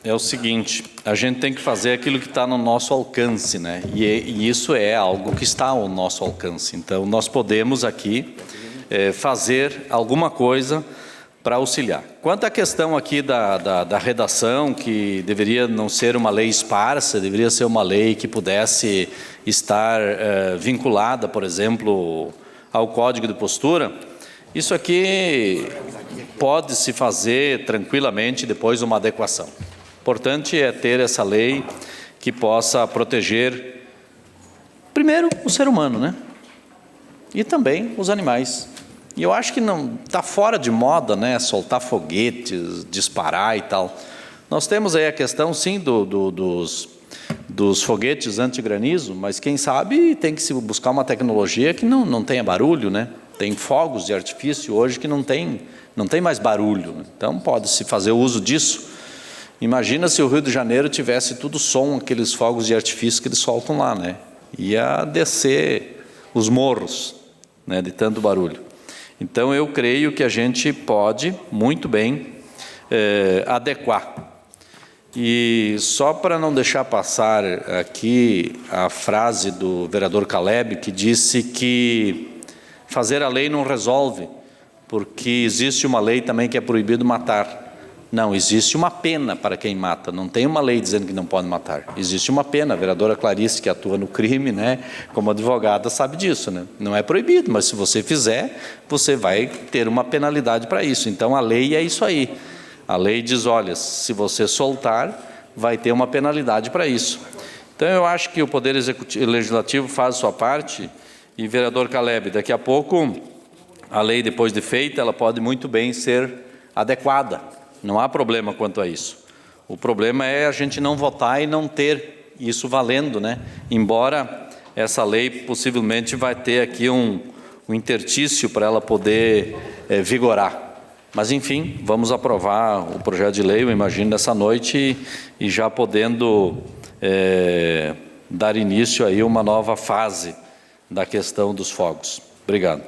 É o seguinte, a gente tem que fazer aquilo que está no nosso alcance, né? E isso é algo que está ao nosso alcance. Então, nós podemos aqui fazer alguma coisa para auxiliar. Quanto à questão aqui da redação, que deveria não ser uma lei esparsa, deveria ser uma lei que pudesse estar vinculada, por exemplo, ao Código de Postura, isso aqui pode se fazer tranquilamente depois uma adequação. O importante é ter essa lei que possa proteger, primeiro, o ser humano, né? E também os animais. E eu acho que não está fora de moda, né? Soltar foguetes, disparar e tal. Nós temos aí a questão, sim, dos foguetes anti-granizo, mas quem sabe tem que se buscar uma tecnologia que não tenha barulho, né? Tem fogos de artifício hoje que não tem mais barulho. Então, pode-se fazer uso disso. Imagina se o Rio de Janeiro tivesse tudo som, aqueles fogos de artifício que eles soltam lá, né? Ia descer os morros, né, de tanto barulho. Então, eu creio que a gente pode, muito bem, adequar. E só para não deixar passar aqui a frase do vereador Caleb, que disse que fazer a lei não resolve, porque existe uma lei também que é proibido matar. Não, existe uma pena para quem mata, não tem uma lei dizendo que não pode matar. Existe uma pena, a vereadora Clarice, que atua no crime, né, como advogada, sabe disso, né? Não é proibido, mas se você fizer, você vai ter uma penalidade para isso. Então, a lei é isso aí. A lei diz, olha, se você soltar, vai ter uma penalidade para isso. Então, eu acho que o Poder Legislativo faz a sua parte, e, vereador Caleb, daqui a pouco, a lei, depois de feita, ela pode muito bem ser adequada. Não há problema quanto a isso. O problema é a gente não votar e não ter isso valendo, né? Embora essa lei possivelmente vai ter aqui um interstício para ela poder vigorar. Mas, enfim, vamos aprovar o projeto de lei, eu imagino, nessa noite e já podendo dar início aí a uma nova fase da questão dos fogos. Obrigado.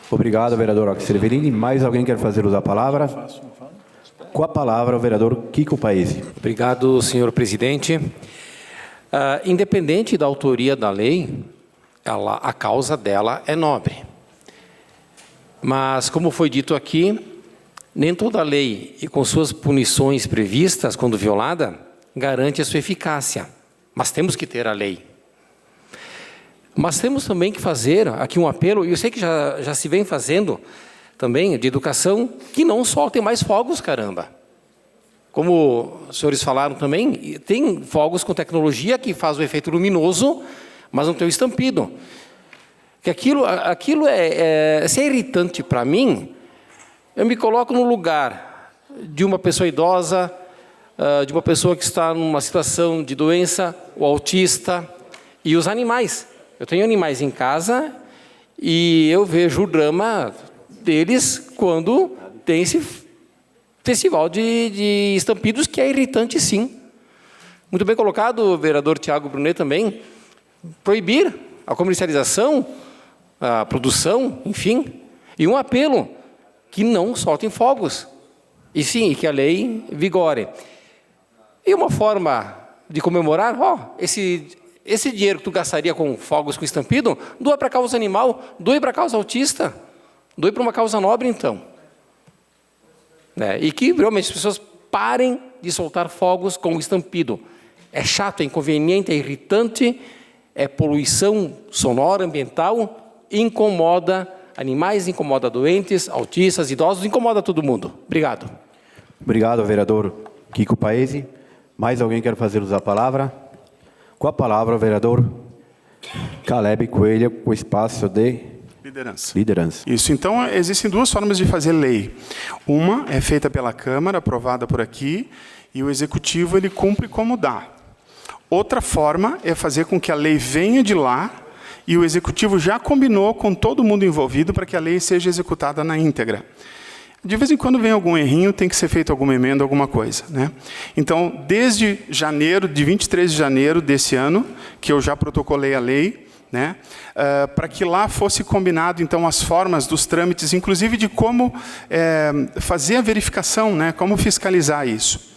Obrigado, vereador Roque Cervellini. Mais alguém quer fazer uso da palavra? Com a palavra, o vereador Kiko Paese. Obrigado, senhor presidente. Independente da autoria da lei, a causa dela é nobre. Mas, como foi dito aqui, nem toda lei, e com suas punições previstas, quando violada, garante a sua eficácia. Mas temos que ter a lei. Mas temos também que fazer aqui um apelo, e eu sei que já se vem fazendo também, de educação, que não soltem mais fogos, caramba. Como os senhores falaram também, tem fogos com tecnologia que faz o efeito luminoso, mas não tem o estampido. Que aquilo se é irritante para mim, eu me coloco no lugar de uma pessoa idosa, de uma pessoa que está numa situação de doença, o autista e os animais. Eu tenho animais em casa e eu vejo o drama deles quando tem esse festival de estampidos que é irritante, sim. Muito bem colocado, vereador Tiago Brunet também. Proibir a comercialização, a produção, enfim. E um apelo, que não soltem fogos. E sim, que a lei vigore. E uma forma de comemorar, esse dinheiro que tu gastaria com fogos com estampido, doa para a causa animal, doe para a causa autista, doe para uma causa nobre, então. E que realmente as pessoas parem de soltar fogos com estampido. É chato, é inconveniente, é irritante, é poluição sonora, ambiental, incomoda animais, incomoda doentes, autistas, idosos, incomoda todo mundo. Obrigado. Obrigado, vereador Kiko Paese. Mais alguém quer fazer uso da palavra? Com a palavra, o vereador Caleb Coelho, com o espaço de liderança. Isso. Então, existem duas formas de fazer lei. Uma é feita pela Câmara, aprovada por aqui, e o Executivo ele cumpre como dá. Outra forma é fazer com que a lei venha de lá e o Executivo já combinou com todo mundo envolvido para que a lei seja executada na íntegra. De vez em quando vem algum errinho, tem que ser feita alguma emenda, alguma coisa, né? Então, desde janeiro, de 23 de janeiro desse ano, que eu já protocolei a lei, né? Para que lá fosse combinado, então, as formas dos trâmites, inclusive de como fazer a verificação, né? Como fiscalizar isso.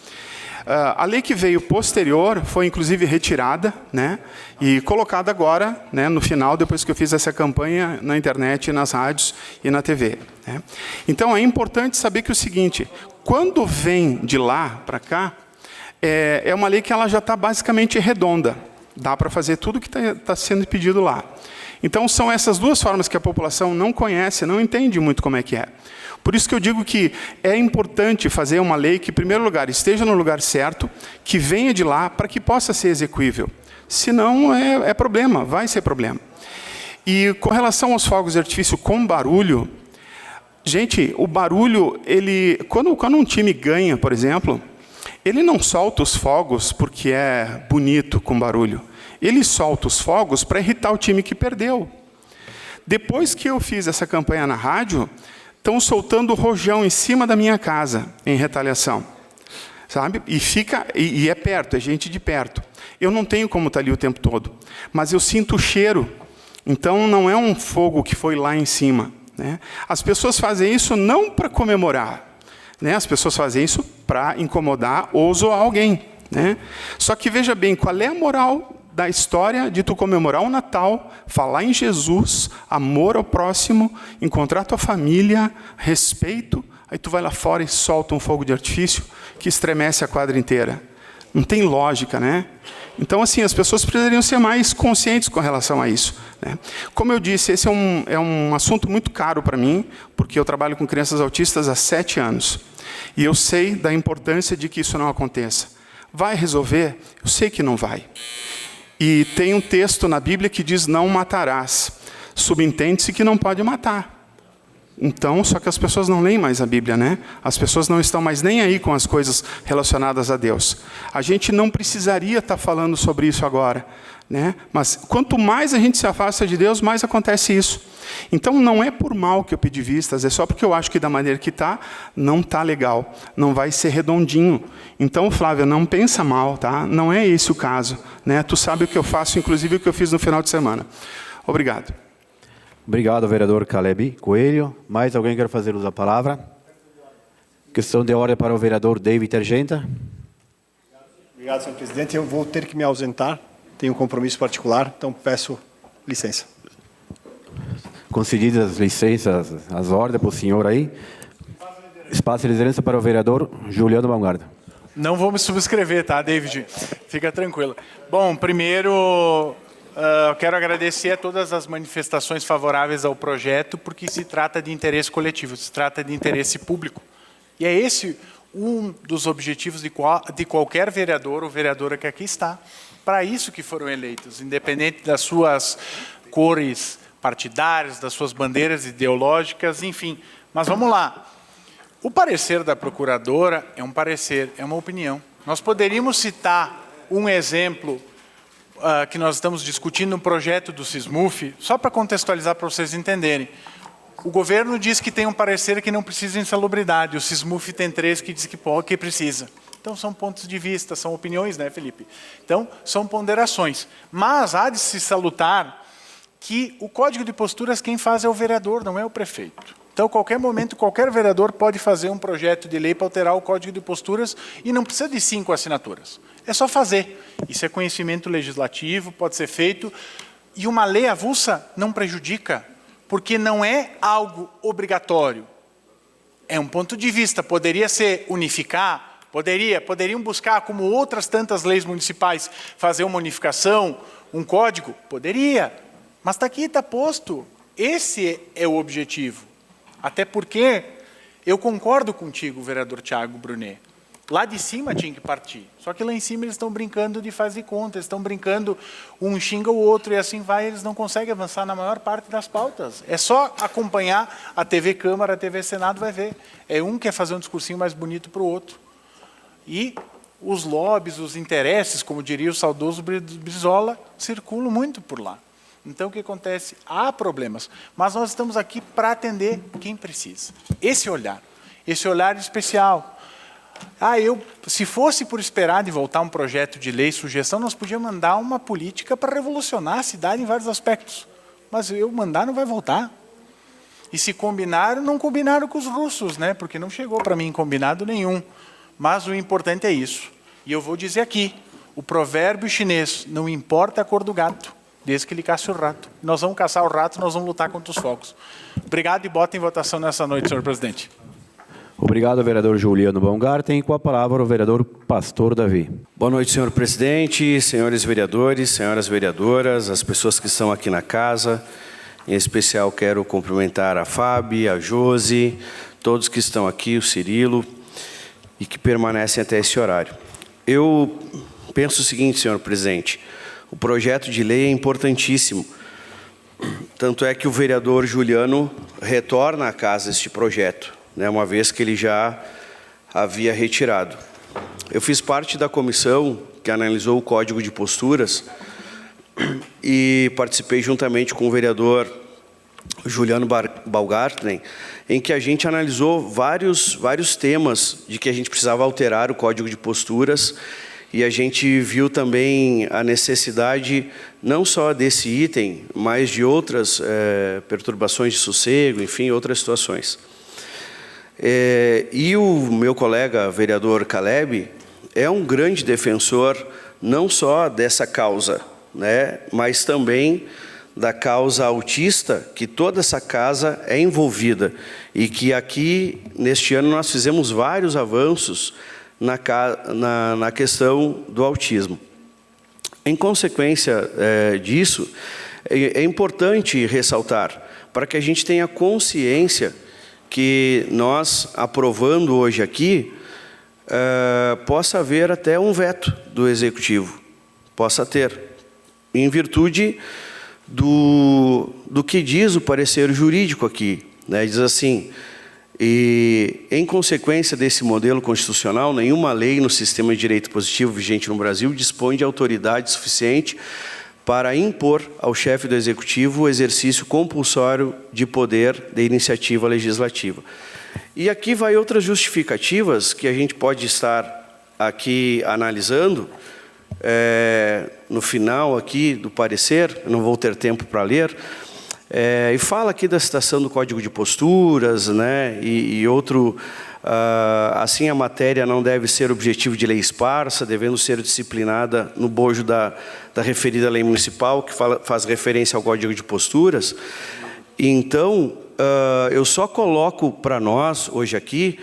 A lei que veio posterior foi, inclusive, retirada, né, e colocada agora, né, no final, depois que eu fiz essa campanha na internet, nas rádios e na TV. Né. Então, é importante saber que é o seguinte, quando vem de lá para cá, é uma lei que ela já está basicamente redonda. Dá para fazer tudo que está sendo pedido lá. Então, são essas duas formas que a população não conhece, não entende muito como é que é. Por isso que eu digo que é importante fazer uma lei que, em primeiro lugar, esteja no lugar certo, que venha de lá para que possa ser execuível. Senão, é problema, vai ser problema. E com relação aos fogos de artifício com barulho, gente, o barulho, quando um time ganha, por exemplo, ele não solta os fogos porque é bonito com barulho. Ele solta os fogos para irritar o time que perdeu. Depois que eu fiz essa campanha na rádio, estão soltando rojão em cima da minha casa, em retaliação. Sabe? E é perto, é gente de perto. Eu não tenho como estar ali o tempo todo, mas eu sinto o cheiro. Então, não é um fogo que foi lá em cima. Né? As pessoas fazem isso não para comemorar. Né? As pessoas fazem isso para incomodar ou zoar alguém. Né? Só que, veja bem, qual é a moral da história de tu comemorar o Natal, falar em Jesus, amor ao próximo, encontrar tua família, respeito, aí tu vai lá fora e solta um fogo de artifício que estremece a quadra inteira. Não tem lógica, né? Então, assim, as pessoas precisariam ser mais conscientes com relação a isso. Né? Como eu disse, esse é um assunto muito caro para mim, porque eu trabalho com crianças autistas há 7 anos. E eu sei da importância de que isso não aconteça. Vai resolver? Eu sei que não vai. E tem um texto na Bíblia que diz, não matarás. Subentende-se que não pode matar. Então, só que as pessoas não leem mais a Bíblia, né? As pessoas não estão mais nem aí com as coisas relacionadas a Deus. A gente não precisaria estar falando sobre isso agora, né? Mas quanto mais a gente se afasta de Deus, mais acontece isso. Então, não é por mal que eu pedi vistas, é só porque eu acho que da maneira que está, não está legal, não vai ser redondinho. Então, Flávia, não pensa mal, tá? Não é esse o caso, né? Tu sabe o que eu faço, inclusive o que eu fiz no final de semana. Obrigado. Obrigado, vereador Caleb Coelho. Mais alguém quer fazer uso da palavra? Questão de ordem para o vereador David Argenta. Obrigado, senhor presidente. Eu vou ter que me ausentar. Tenho um compromisso particular, então peço licença. Concedidas as licenças, as ordens para o senhor aí. Espaço de liderança para o vereador Juliano Baumgarten. Não vou me subscrever, tá, David? Fica tranquilo. Bom, primeiro, quero agradecer a todas as manifestações favoráveis ao projeto, porque se trata de interesse coletivo, se trata de interesse público. E é esse um dos objetivos de qualquer vereador ou vereadora que aqui está. Para isso que foram eleitos, independente das suas cores partidárias, das suas bandeiras ideológicas, enfim. Mas vamos lá. O parecer da procuradora é um parecer, é uma opinião. Nós poderíamos citar um exemplo que nós estamos discutindo no projeto do SISMUF, só para contextualizar para vocês entenderem. O governo diz que tem um parecer que não precisa de insalubridade, o SISMUF tem 3 que diz que precisa. Então, são pontos de vista, são opiniões, né, Felipe? Então, são ponderações. Mas há de se salutar que o Código de Posturas quem faz é o vereador, não é o prefeito. Então, a qualquer momento, qualquer vereador pode fazer um projeto de lei para alterar o Código de Posturas e não precisa de 5 assinaturas. É só fazer. Isso é conhecimento legislativo, pode ser feito. E uma lei avulsa não prejudica, porque não é algo obrigatório. É um ponto de vista. Poderia ser unificar, poderiam buscar, como outras tantas leis municipais, fazer uma unificação, um código? Poderia. Mas está aqui, está posto. Esse é o objetivo. Até porque eu concordo contigo, vereador Tiago Brunet. Lá de cima tinha que partir. Só que lá em cima eles estão brincando de fazer conta, eles estão brincando, um xinga o outro e assim vai, eles não conseguem avançar na maior parte das pautas. É só acompanhar a TV Câmara, a TV Senado, vai ver. É um que quer fazer um discursinho mais bonito para o outro. E os lobbies, os interesses, como diria o saudoso Brizola, circulam muito por lá. Então, o que acontece? Há problemas, mas nós estamos aqui para atender quem precisa. Esse olhar especial. Se fosse por esperar de voltar um projeto de lei, sugestão, nós podíamos mandar uma política para revolucionar a cidade em vários aspectos. Mas eu mandar não vai voltar. E se combinaram, não combinaram com os russos, né? Porque não chegou para mim combinado nenhum. Mas o importante é isso. E eu vou dizer aqui, o provérbio chinês, não importa a cor do gato, desde que ele caça o rato. Nós vamos caçar o rato, nós vamos lutar contra os fogos. Obrigado e bota em votação nessa noite, senhor presidente. Obrigado, vereador Juliano Baumgarten. Com a palavra, o vereador Pastor Davi. Boa noite, senhor presidente, senhores vereadores, senhoras vereadoras, as pessoas que estão aqui na casa. Em especial, quero cumprimentar a Fábio, a Josi, todos que estão aqui, o Cirilo, e que permanecem até esse horário. Eu penso o seguinte, senhor presidente, o projeto de lei é importantíssimo. Tanto é que o vereador Juliano retorna à casa este projeto, né, uma vez que ele já havia retirado. Eu fiz parte da comissão que analisou o Código de Posturas e participei juntamente com o vereador Juliano Baumgarten, em que a gente analisou vários temas de que a gente precisava alterar o Código de Posturas, e a gente viu também a necessidade não só desse item, mas de outras perturbações de sossego, enfim, outras situações. E o meu colega, vereador Caleb, é um grande defensor não só dessa causa, né, mas também da causa autista, que toda essa casa é envolvida, e que aqui, neste ano, nós fizemos vários avanços na questão do autismo. Em consequência disso, é importante ressaltar, para que a gente tenha consciência que nós, aprovando hoje aqui, possa haver até um veto do Executivo, possa ter, em virtude do que diz o parecer jurídico aqui, né? Diz assim, e em consequência desse modelo constitucional, nenhuma lei no sistema de direito positivo vigente no Brasil dispõe de autoridade suficiente para impor ao chefe do Executivo o exercício compulsório de poder de iniciativa legislativa. E aqui vai outras justificativas que a gente pode estar aqui analisando, no final aqui do parecer, eu não vou ter tempo para ler, e fala aqui da citação do Código de Posturas, né, e outro, assim a matéria não deve ser objetivo de lei esparsa, devendo ser disciplinada no bojo da referida lei municipal, que faz referência ao Código de Posturas. Então, eu só coloco para nós, hoje aqui,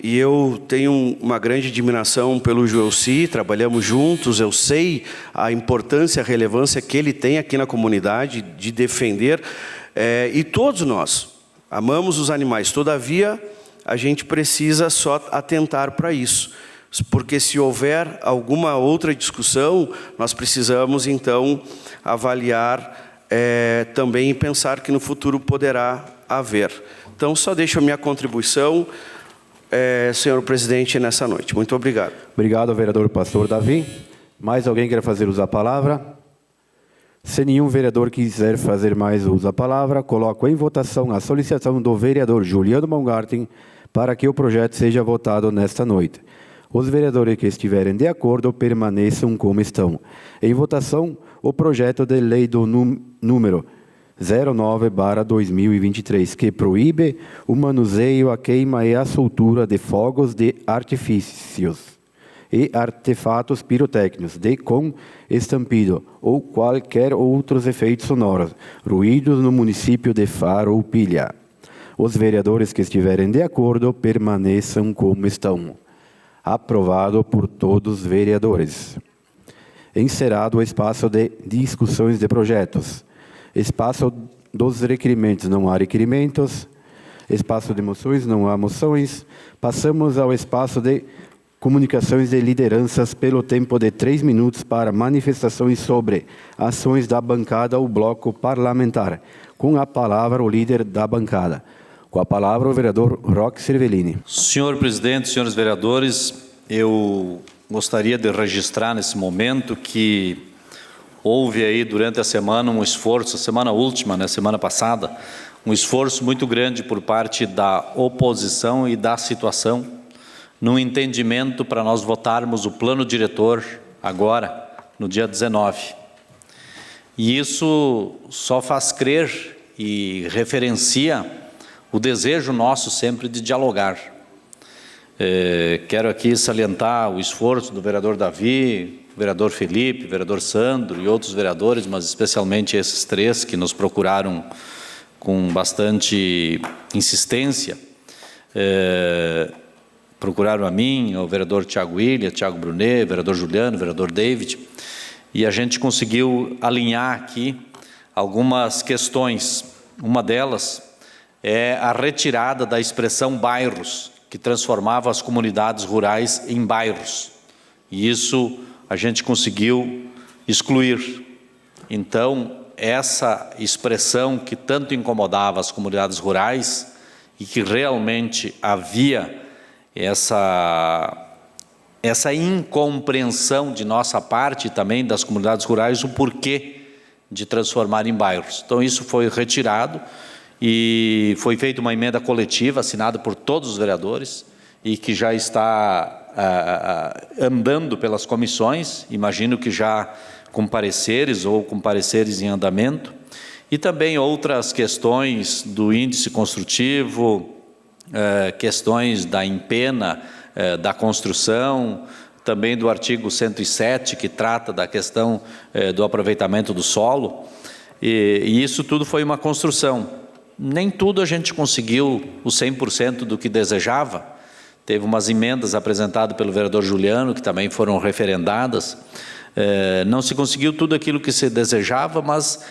e eu tenho uma grande admiração pelo Joelci, trabalhamos juntos, eu sei a importância, a relevância que ele tem aqui na comunidade de defender, e todos nós amamos os animais, todavia a gente precisa só atentar para isso, porque se houver alguma outra discussão, nós precisamos então avaliar também e pensar que no futuro poderá haver. Então, só deixo a minha contribuição, senhor presidente, nessa noite. Muito obrigado. Obrigado, vereador Pastor Davi. Mais alguém quer fazer uso da palavra? Se nenhum vereador quiser fazer mais uso da palavra, coloco em votação a solicitação do vereador Juliano Baumgarten para que o projeto seja votado nesta noite. Os vereadores que estiverem de acordo permaneçam como estão. Em votação, o projeto de lei do número 09/2023, que proíbe o manuseio, a queima e a soltura de fogos de artifícios e artefatos pirotécnicos com estampido ou qualquer outros efeitos sonoros, ruídos no município de Farroupilha. Os vereadores que estiverem de acordo permaneçam como estão. Aprovado por todos os vereadores. Encerrado o espaço de discussões de projetos. Espaço dos requerimentos, não há requerimentos. Espaço de moções, não há moções. Passamos ao espaço de comunicações de lideranças pelo tempo de 3 minutos para manifestações sobre ações da bancada ou bloco parlamentar. Com a palavra, o líder da bancada. Com a palavra, o vereador Roque Cervellini. Senhor presidente, senhores vereadores, eu gostaria de registrar nesse momento que houve aí durante a semana um esforço, semana última, né, semana passada, um esforço muito grande por parte da oposição e da situação, no entendimento para nós votarmos o plano diretor agora, no dia 19. E isso só faz crer e referencia o desejo nosso sempre de dialogar. Quero aqui salientar o esforço do vereador Davi, vereador Felipe, vereador Sandro e outros vereadores, mas especialmente esses 3 que nos procuraram com bastante insistência. Procuraram a mim, o vereador Tiago William, Tiago Brunet, vereador Juliano, vereador David, e a gente conseguiu alinhar aqui algumas questões. Uma delas é a retirada da expressão bairros, que transformava as comunidades rurais em bairros. E isso a gente conseguiu excluir. Então, essa expressão que tanto incomodava as comunidades rurais e que realmente havia essa incompreensão de nossa parte também das comunidades rurais, o porquê de transformar em bairros. Então, isso foi retirado e foi feita uma emenda coletiva assinada por todos os vereadores e que já está andando pelas comissões, imagino que já com pareceres ou com pareceres em andamento, e também outras questões do índice construtivo, questões da empena da construção, também do artigo 107, que trata da questão do aproveitamento do solo, e isso tudo foi uma construção. Nem tudo a gente conseguiu o 100% do que desejava. Teve umas emendas apresentadas pelo vereador Juliano, que também foram referendadas. Não se conseguiu tudo aquilo que se desejava, mas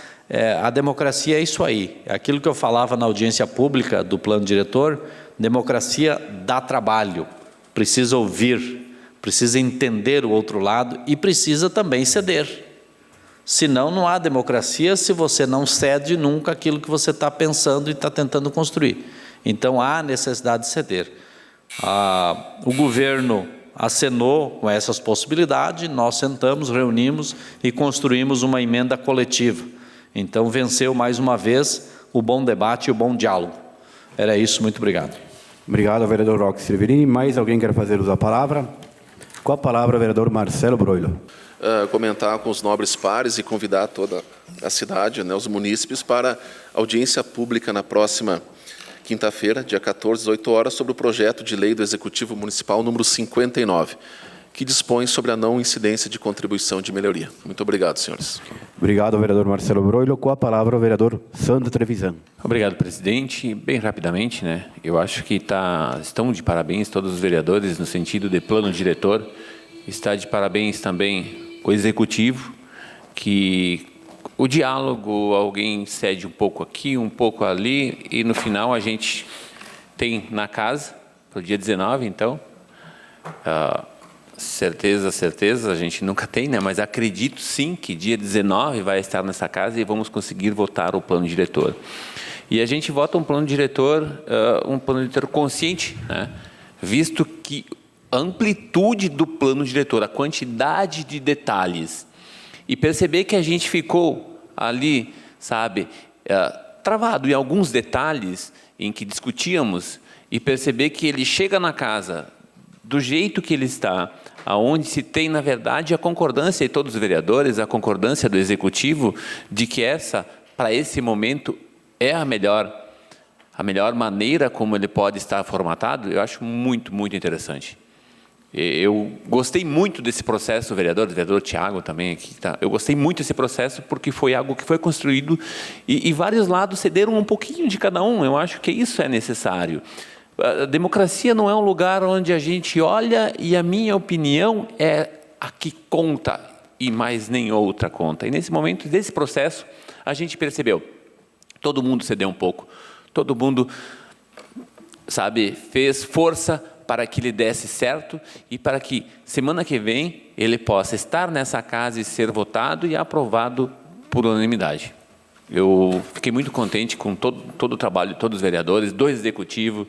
a democracia é isso aí. É aquilo que eu falava na audiência pública do plano diretor, democracia dá trabalho, precisa ouvir, precisa entender o outro lado e precisa também ceder. Senão não há democracia se você não cede nunca aquilo que você está pensando e está tentando construir. Então há necessidade de ceder. O governo acenou com essas possibilidades, nós sentamos, reunimos e construímos uma emenda coletiva. Então venceu mais uma vez o bom debate e o bom diálogo. Era isso, muito obrigado. Obrigado, vereador Roque Cervellini. Mais alguém quer fazer uso da palavra? Com a palavra, o vereador Marcelo Broilo. Comentar com os nobres pares e convidar toda a cidade, né, os munícipes, para audiência pública na próxima quinta-feira, dia 14, às 8 horas, sobre o projeto de lei do Executivo Municipal número 59, que dispõe sobre a não incidência de contribuição de melhoria. Muito obrigado, senhores. Obrigado, vereador Marcelo Broilo. Com a palavra, o vereador Sandro Trevisan. Obrigado, presidente. Bem rapidamente, né? Eu acho que estão de parabéns todos os vereadores no sentido de plano diretor. Está de parabéns também o executivo, que o diálogo, alguém cede um pouco aqui, um pouco ali, e no final a gente tem na casa, para o dia 19, então, certeza, a gente nunca tem, né? Mas acredito sim que dia 19 vai estar nessa casa e vamos conseguir votar o plano diretor. E a gente vota um plano diretor consciente, né? Visto que a amplitude do plano diretor, a quantidade de detalhes, e perceber que a gente ficou ali, sabe, travado em alguns detalhes em que discutíamos, e perceber que ele chega na casa do jeito que ele está, aonde se tem, na verdade, a concordância de todos os vereadores, a concordância do executivo, de que essa, para esse momento, é a melhor maneira como ele pode estar formatado. Eu acho muito, muito interessante. Eu gostei muito desse processo, o vereador Tiago também aqui, tá? Eu gostei muito desse processo porque foi algo que foi construído e vários lados cederam um pouquinho de cada um. Eu acho que isso é necessário. A democracia não é um lugar onde a gente olha e a minha opinião é a que conta e mais nem outra conta. E nesse momento, desse processo, a gente percebeu, todo mundo cedeu um pouco, todo mundo, sabe, fez força para que ele desse certo e para que semana que vem ele possa estar nessa casa e ser votado e aprovado por unanimidade. Eu fiquei muito contente com todo o trabalho de todos os vereadores, do executivo,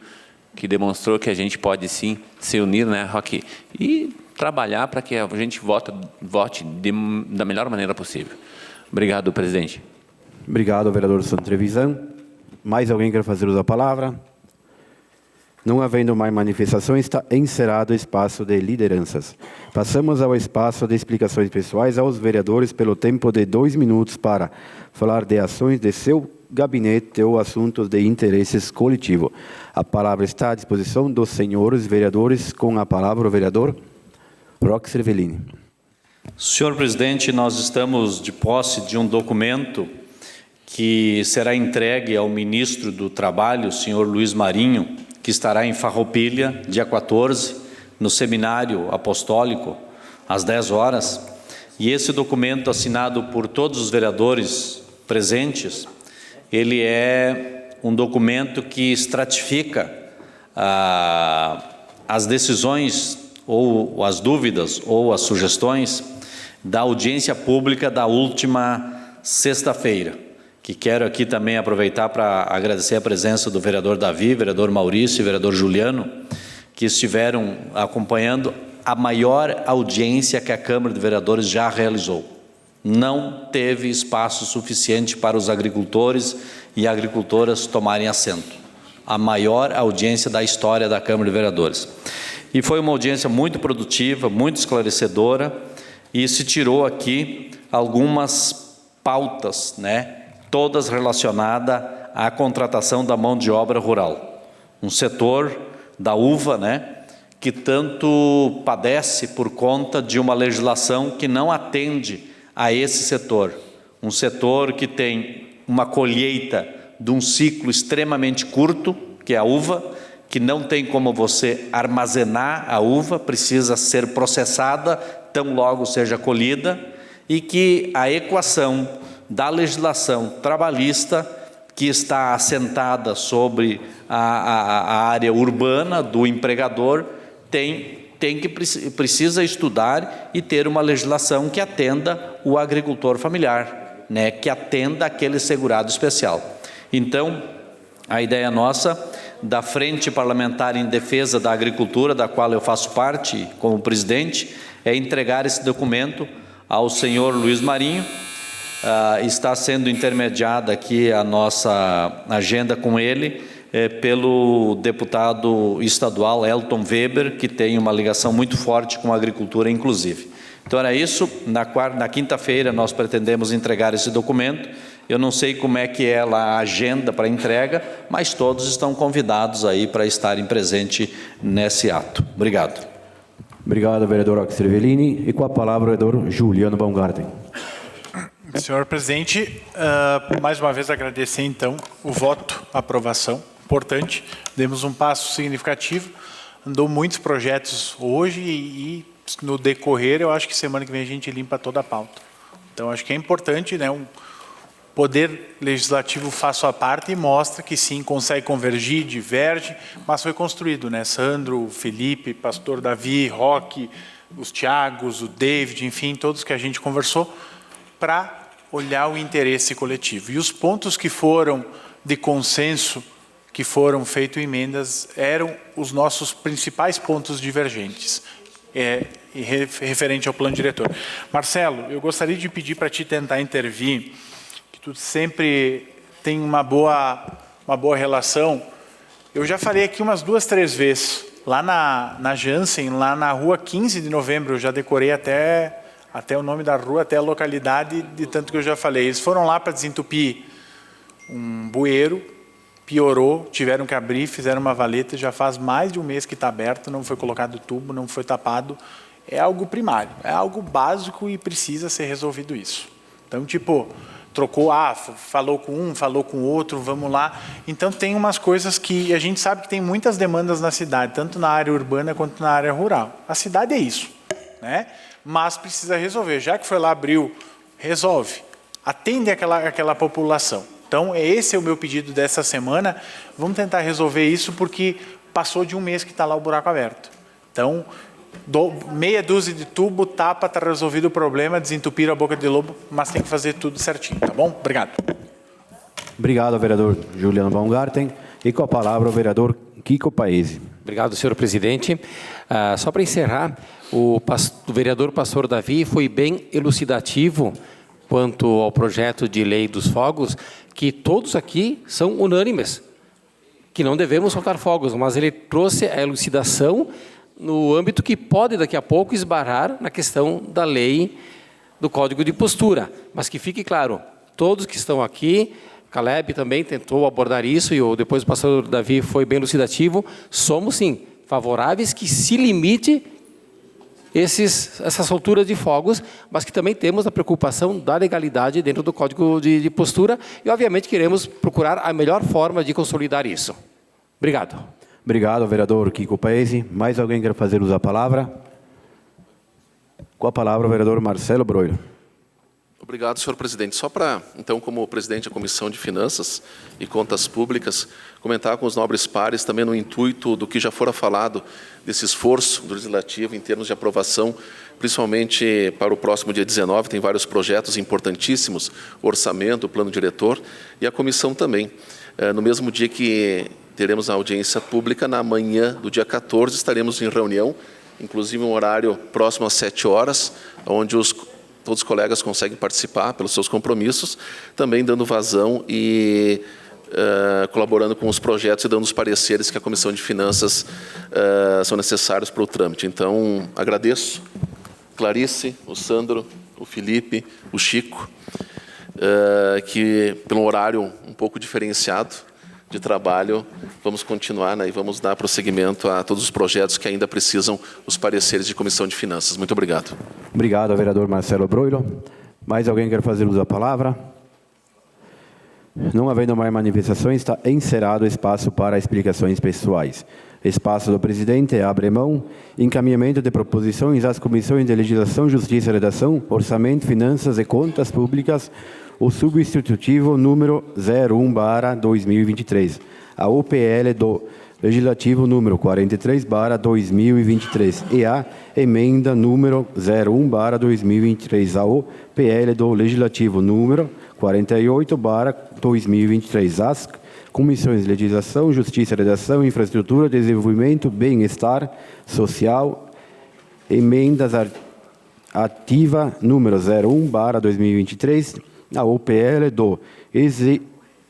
que demonstrou que a gente pode sim se unir, né, Roque, e trabalhar para que a gente vote da melhor maneira possível. Obrigado, presidente. Obrigado, vereador Sandro Trevisan. Mais alguém quer fazer uso da palavra? Não havendo mais manifestações, está encerrado o espaço de lideranças. Passamos ao espaço de explicações pessoais aos vereadores pelo tempo de 2 minutos para falar de ações de seu gabinete ou assuntos de interesses coletivo. A palavra está à disposição dos senhores vereadores. Com a palavra o vereador Roque Cervellini. Senhor presidente, nós estamos de posse de um documento que será entregue ao ministro do Trabalho, senhor Luiz Marinho, que estará em Farroupilha, dia 14, no seminário apostólico, às 10 horas. E esse documento, assinado por todos os vereadores presentes, ele é um documento que estratifica as decisões, ou as dúvidas, ou as sugestões da audiência pública da última sexta-feira, que quero aqui também aproveitar para agradecer a presença do vereador Davi, vereador Maurício e vereador Juliano, que estiveram acompanhando a maior audiência que a Câmara de Vereadores já realizou. Não teve espaço suficiente para os agricultores e agricultoras tomarem assento. A maior audiência da história da Câmara de Vereadores. E foi uma audiência muito produtiva, muito esclarecedora, e se tirou aqui algumas pautas, né? Todas relacionadas à contratação da mão de obra rural. Um setor da uva, né, que tanto padece por conta de uma legislação que não atende a esse setor. Um setor que tem uma colheita de um ciclo extremamente curto, que é a uva, que não tem como você armazenar a uva, precisa ser processada, tão logo seja colhida, e que a equação da legislação trabalhista, que está assentada sobre a área urbana do empregador, precisa estudar e ter uma legislação que atenda o agricultor familiar, né, que atenda aquele segurado especial. Então, a ideia nossa, da Frente Parlamentar em Defesa da Agricultura, da qual eu faço parte como presidente, é entregar esse documento ao senhor Luiz Marinho. Está sendo intermediada aqui a nossa agenda com ele, pelo deputado estadual Elton Weber, que tem uma ligação muito forte com a agricultura, inclusive. Então era isso. Na quinta-feira nós pretendemos entregar esse documento. Eu não sei como é que é a agenda para entrega, mas todos estão convidados aí para estarem presentes nesse ato. Obrigado. Obrigado, vereador Roque Cervellini. E com a palavra o vereador Juliano Baumgarten. Senhor presidente, mais uma vez agradecer então o voto, a aprovação, importante, demos um passo significativo, andou muitos projetos hoje e no decorrer eu acho que semana que vem a gente limpa toda a pauta. Então acho que é importante, né, um poder legislativo faz sua parte e mostra que sim, consegue convergir, diverge, mas foi construído, né, Sandro, Felipe, pastor Davi, Roque, os Thiagos, o David, enfim, todos que a gente conversou, para olhar o interesse coletivo. E os pontos que foram de consenso, que foram feitos emendas, eram os nossos principais pontos divergentes, referente ao plano diretor. Marcelo, eu gostaria de pedir para ti tentar intervir, que tu sempre tem uma boa relação. Eu já falei aqui umas 2, 3 vezes, lá na Jansen, lá na rua 15 de novembro, eu já decorei até o nome da rua, até a localidade, de tanto que eu já falei. Eles foram lá para desentupir um bueiro, piorou, tiveram que abrir, fizeram uma valeta, já faz mais de um mês que está aberto, não foi colocado tubo, não foi tapado. É algo primário, é algo básico e precisa ser resolvido isso. Então, tipo, trocou, falou com um, falou com o outro, vamos lá. Então, tem umas coisas que a gente sabe que tem muitas demandas na cidade, tanto na área urbana quanto na área rural. A cidade é isso, né? Mas precisa resolver. Já que foi lá, abriu, resolve. Atende aquela população. Então, esse é o meu pedido dessa semana. Vamos tentar resolver isso, porque passou de um mês que está lá o buraco aberto. Então, meia dúzia de tubo, tapa, está resolvido o problema, desentupir a boca de lobo, mas tem que fazer tudo certinho, tá bom? Obrigado. Obrigado, vereador Juliano Baumgarten. E com a palavra o vereador Kiko Paese. Obrigado, senhor presidente. Só para encerrar, o vereador Pastor Davi foi bem elucidativo quanto ao projeto de lei dos fogos, que todos aqui são unânimes, que não devemos soltar fogos, mas ele trouxe a elucidação no âmbito que pode, daqui a pouco, esbarrar na questão da lei do Código de Postura. Mas que fique claro, todos que estão aqui, Caleb também tentou abordar isso, e depois o pastor Davi foi bem elucidativo, somos, sim, favoráveis que se limite essas solturas de fogos, mas que também temos a preocupação da legalidade dentro do Código de Postura, e, obviamente, queremos procurar a melhor forma de consolidar isso. Obrigado. Obrigado, vereador Kiko Paese. Mais alguém quer fazer uso da palavra? Com a palavra, o vereador Marcelo Broilo. Obrigado, senhor presidente. Só para, então, como presidente da Comissão de Finanças e Contas Públicas, comentar com os nobres pares, também no intuito do que já fora falado, desse esforço do Legislativo em termos de aprovação, principalmente para o próximo dia 19, tem vários projetos importantíssimos, o orçamento, o plano diretor, e a comissão também. No mesmo dia que teremos a audiência pública, na manhã do dia 14, estaremos em reunião, inclusive um horário próximo às 7 horas, onde todos os colegas conseguem participar pelos seus compromissos, também dando vazão e colaborando com os projetos e dando os pareceres que a Comissão de Finanças são necessários para o trâmite. Então, agradeço Clarice, o Sandro, o Felipe, o Chico, que pelo horário um pouco diferenciado de trabalho, vamos continuar, né, e vamos dar prosseguimento a todos os projetos que ainda precisam os pareceres de Comissão de Finanças. Muito obrigado. Obrigado, vereador Marcelo Broilo. Mais alguém quer fazer uso da palavra? Não havendo mais manifestações, está encerrado o espaço para explicações pessoais. Espaço do presidente abre mão, encaminhamento de proposições às comissões de Legislação, Justiça e Redação, Orçamento, Finanças e Contas Públicas, o substitutivo número 01/2023, a OPL do Legislativo número 43/2023 e a emenda número 01/2023, a OPL do Legislativo número 48/2023, as Comissões de Legislação, Justiça, Redação, Infraestrutura, Desenvolvimento, Bem-Estar Social, emendas ativa número 01/2023, a OPL do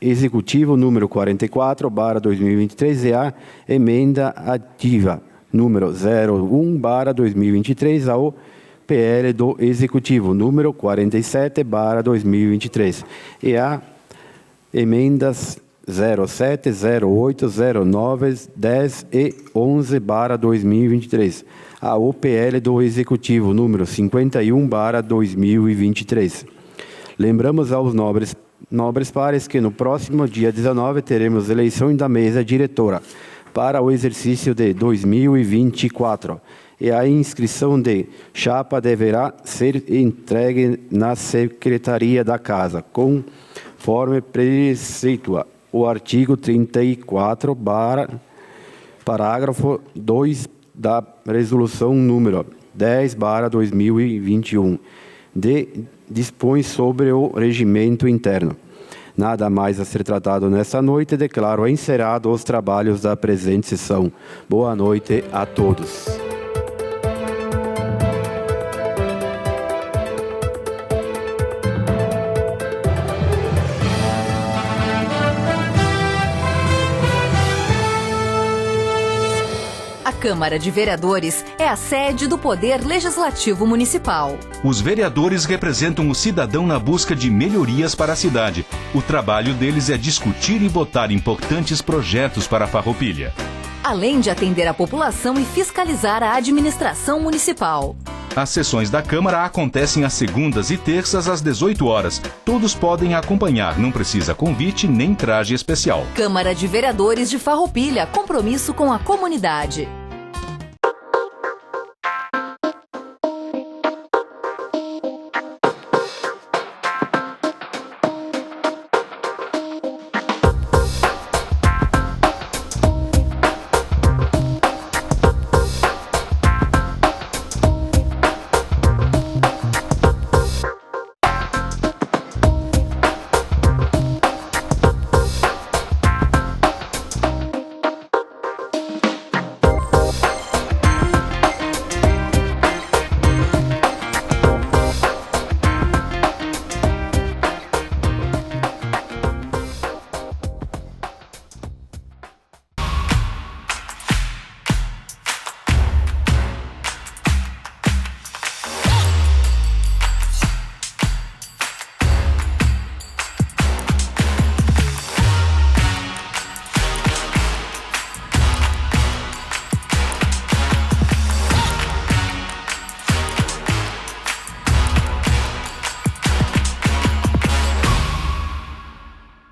Executivo número 44/2023 e a emenda ativa número 01/2023, a OPL do Executivo número 47/2023 e a emendas 07, 08, 09, 10 e 11/2023, a OPL do Executivo número 51/2023. Lembramos aos nobres pares que no próximo dia 19 teremos eleições da mesa diretora para o exercício de 2024 e a inscrição de chapa deverá ser entregue na Secretaria da Casa, conforme preceitua o artigo 34, parágrafo 2 da Resolução número 10/2021, dispõe sobre o regimento interno. Nada mais a ser tratado nesta noite, declaro encerrado os trabalhos da presente sessão. Boa noite a todos. A Câmara de Vereadores é a sede do Poder Legislativo Municipal. Os vereadores representam o cidadão na busca de melhorias para a cidade. O trabalho deles é discutir e votar importantes projetos para a Farroupilha. Além de atender a população e fiscalizar a administração municipal. As sessões da Câmara acontecem às segundas e terças às 18 horas. Todos podem acompanhar, não precisa convite nem traje especial. Câmara de Vereadores de Farroupilha, compromisso com a comunidade.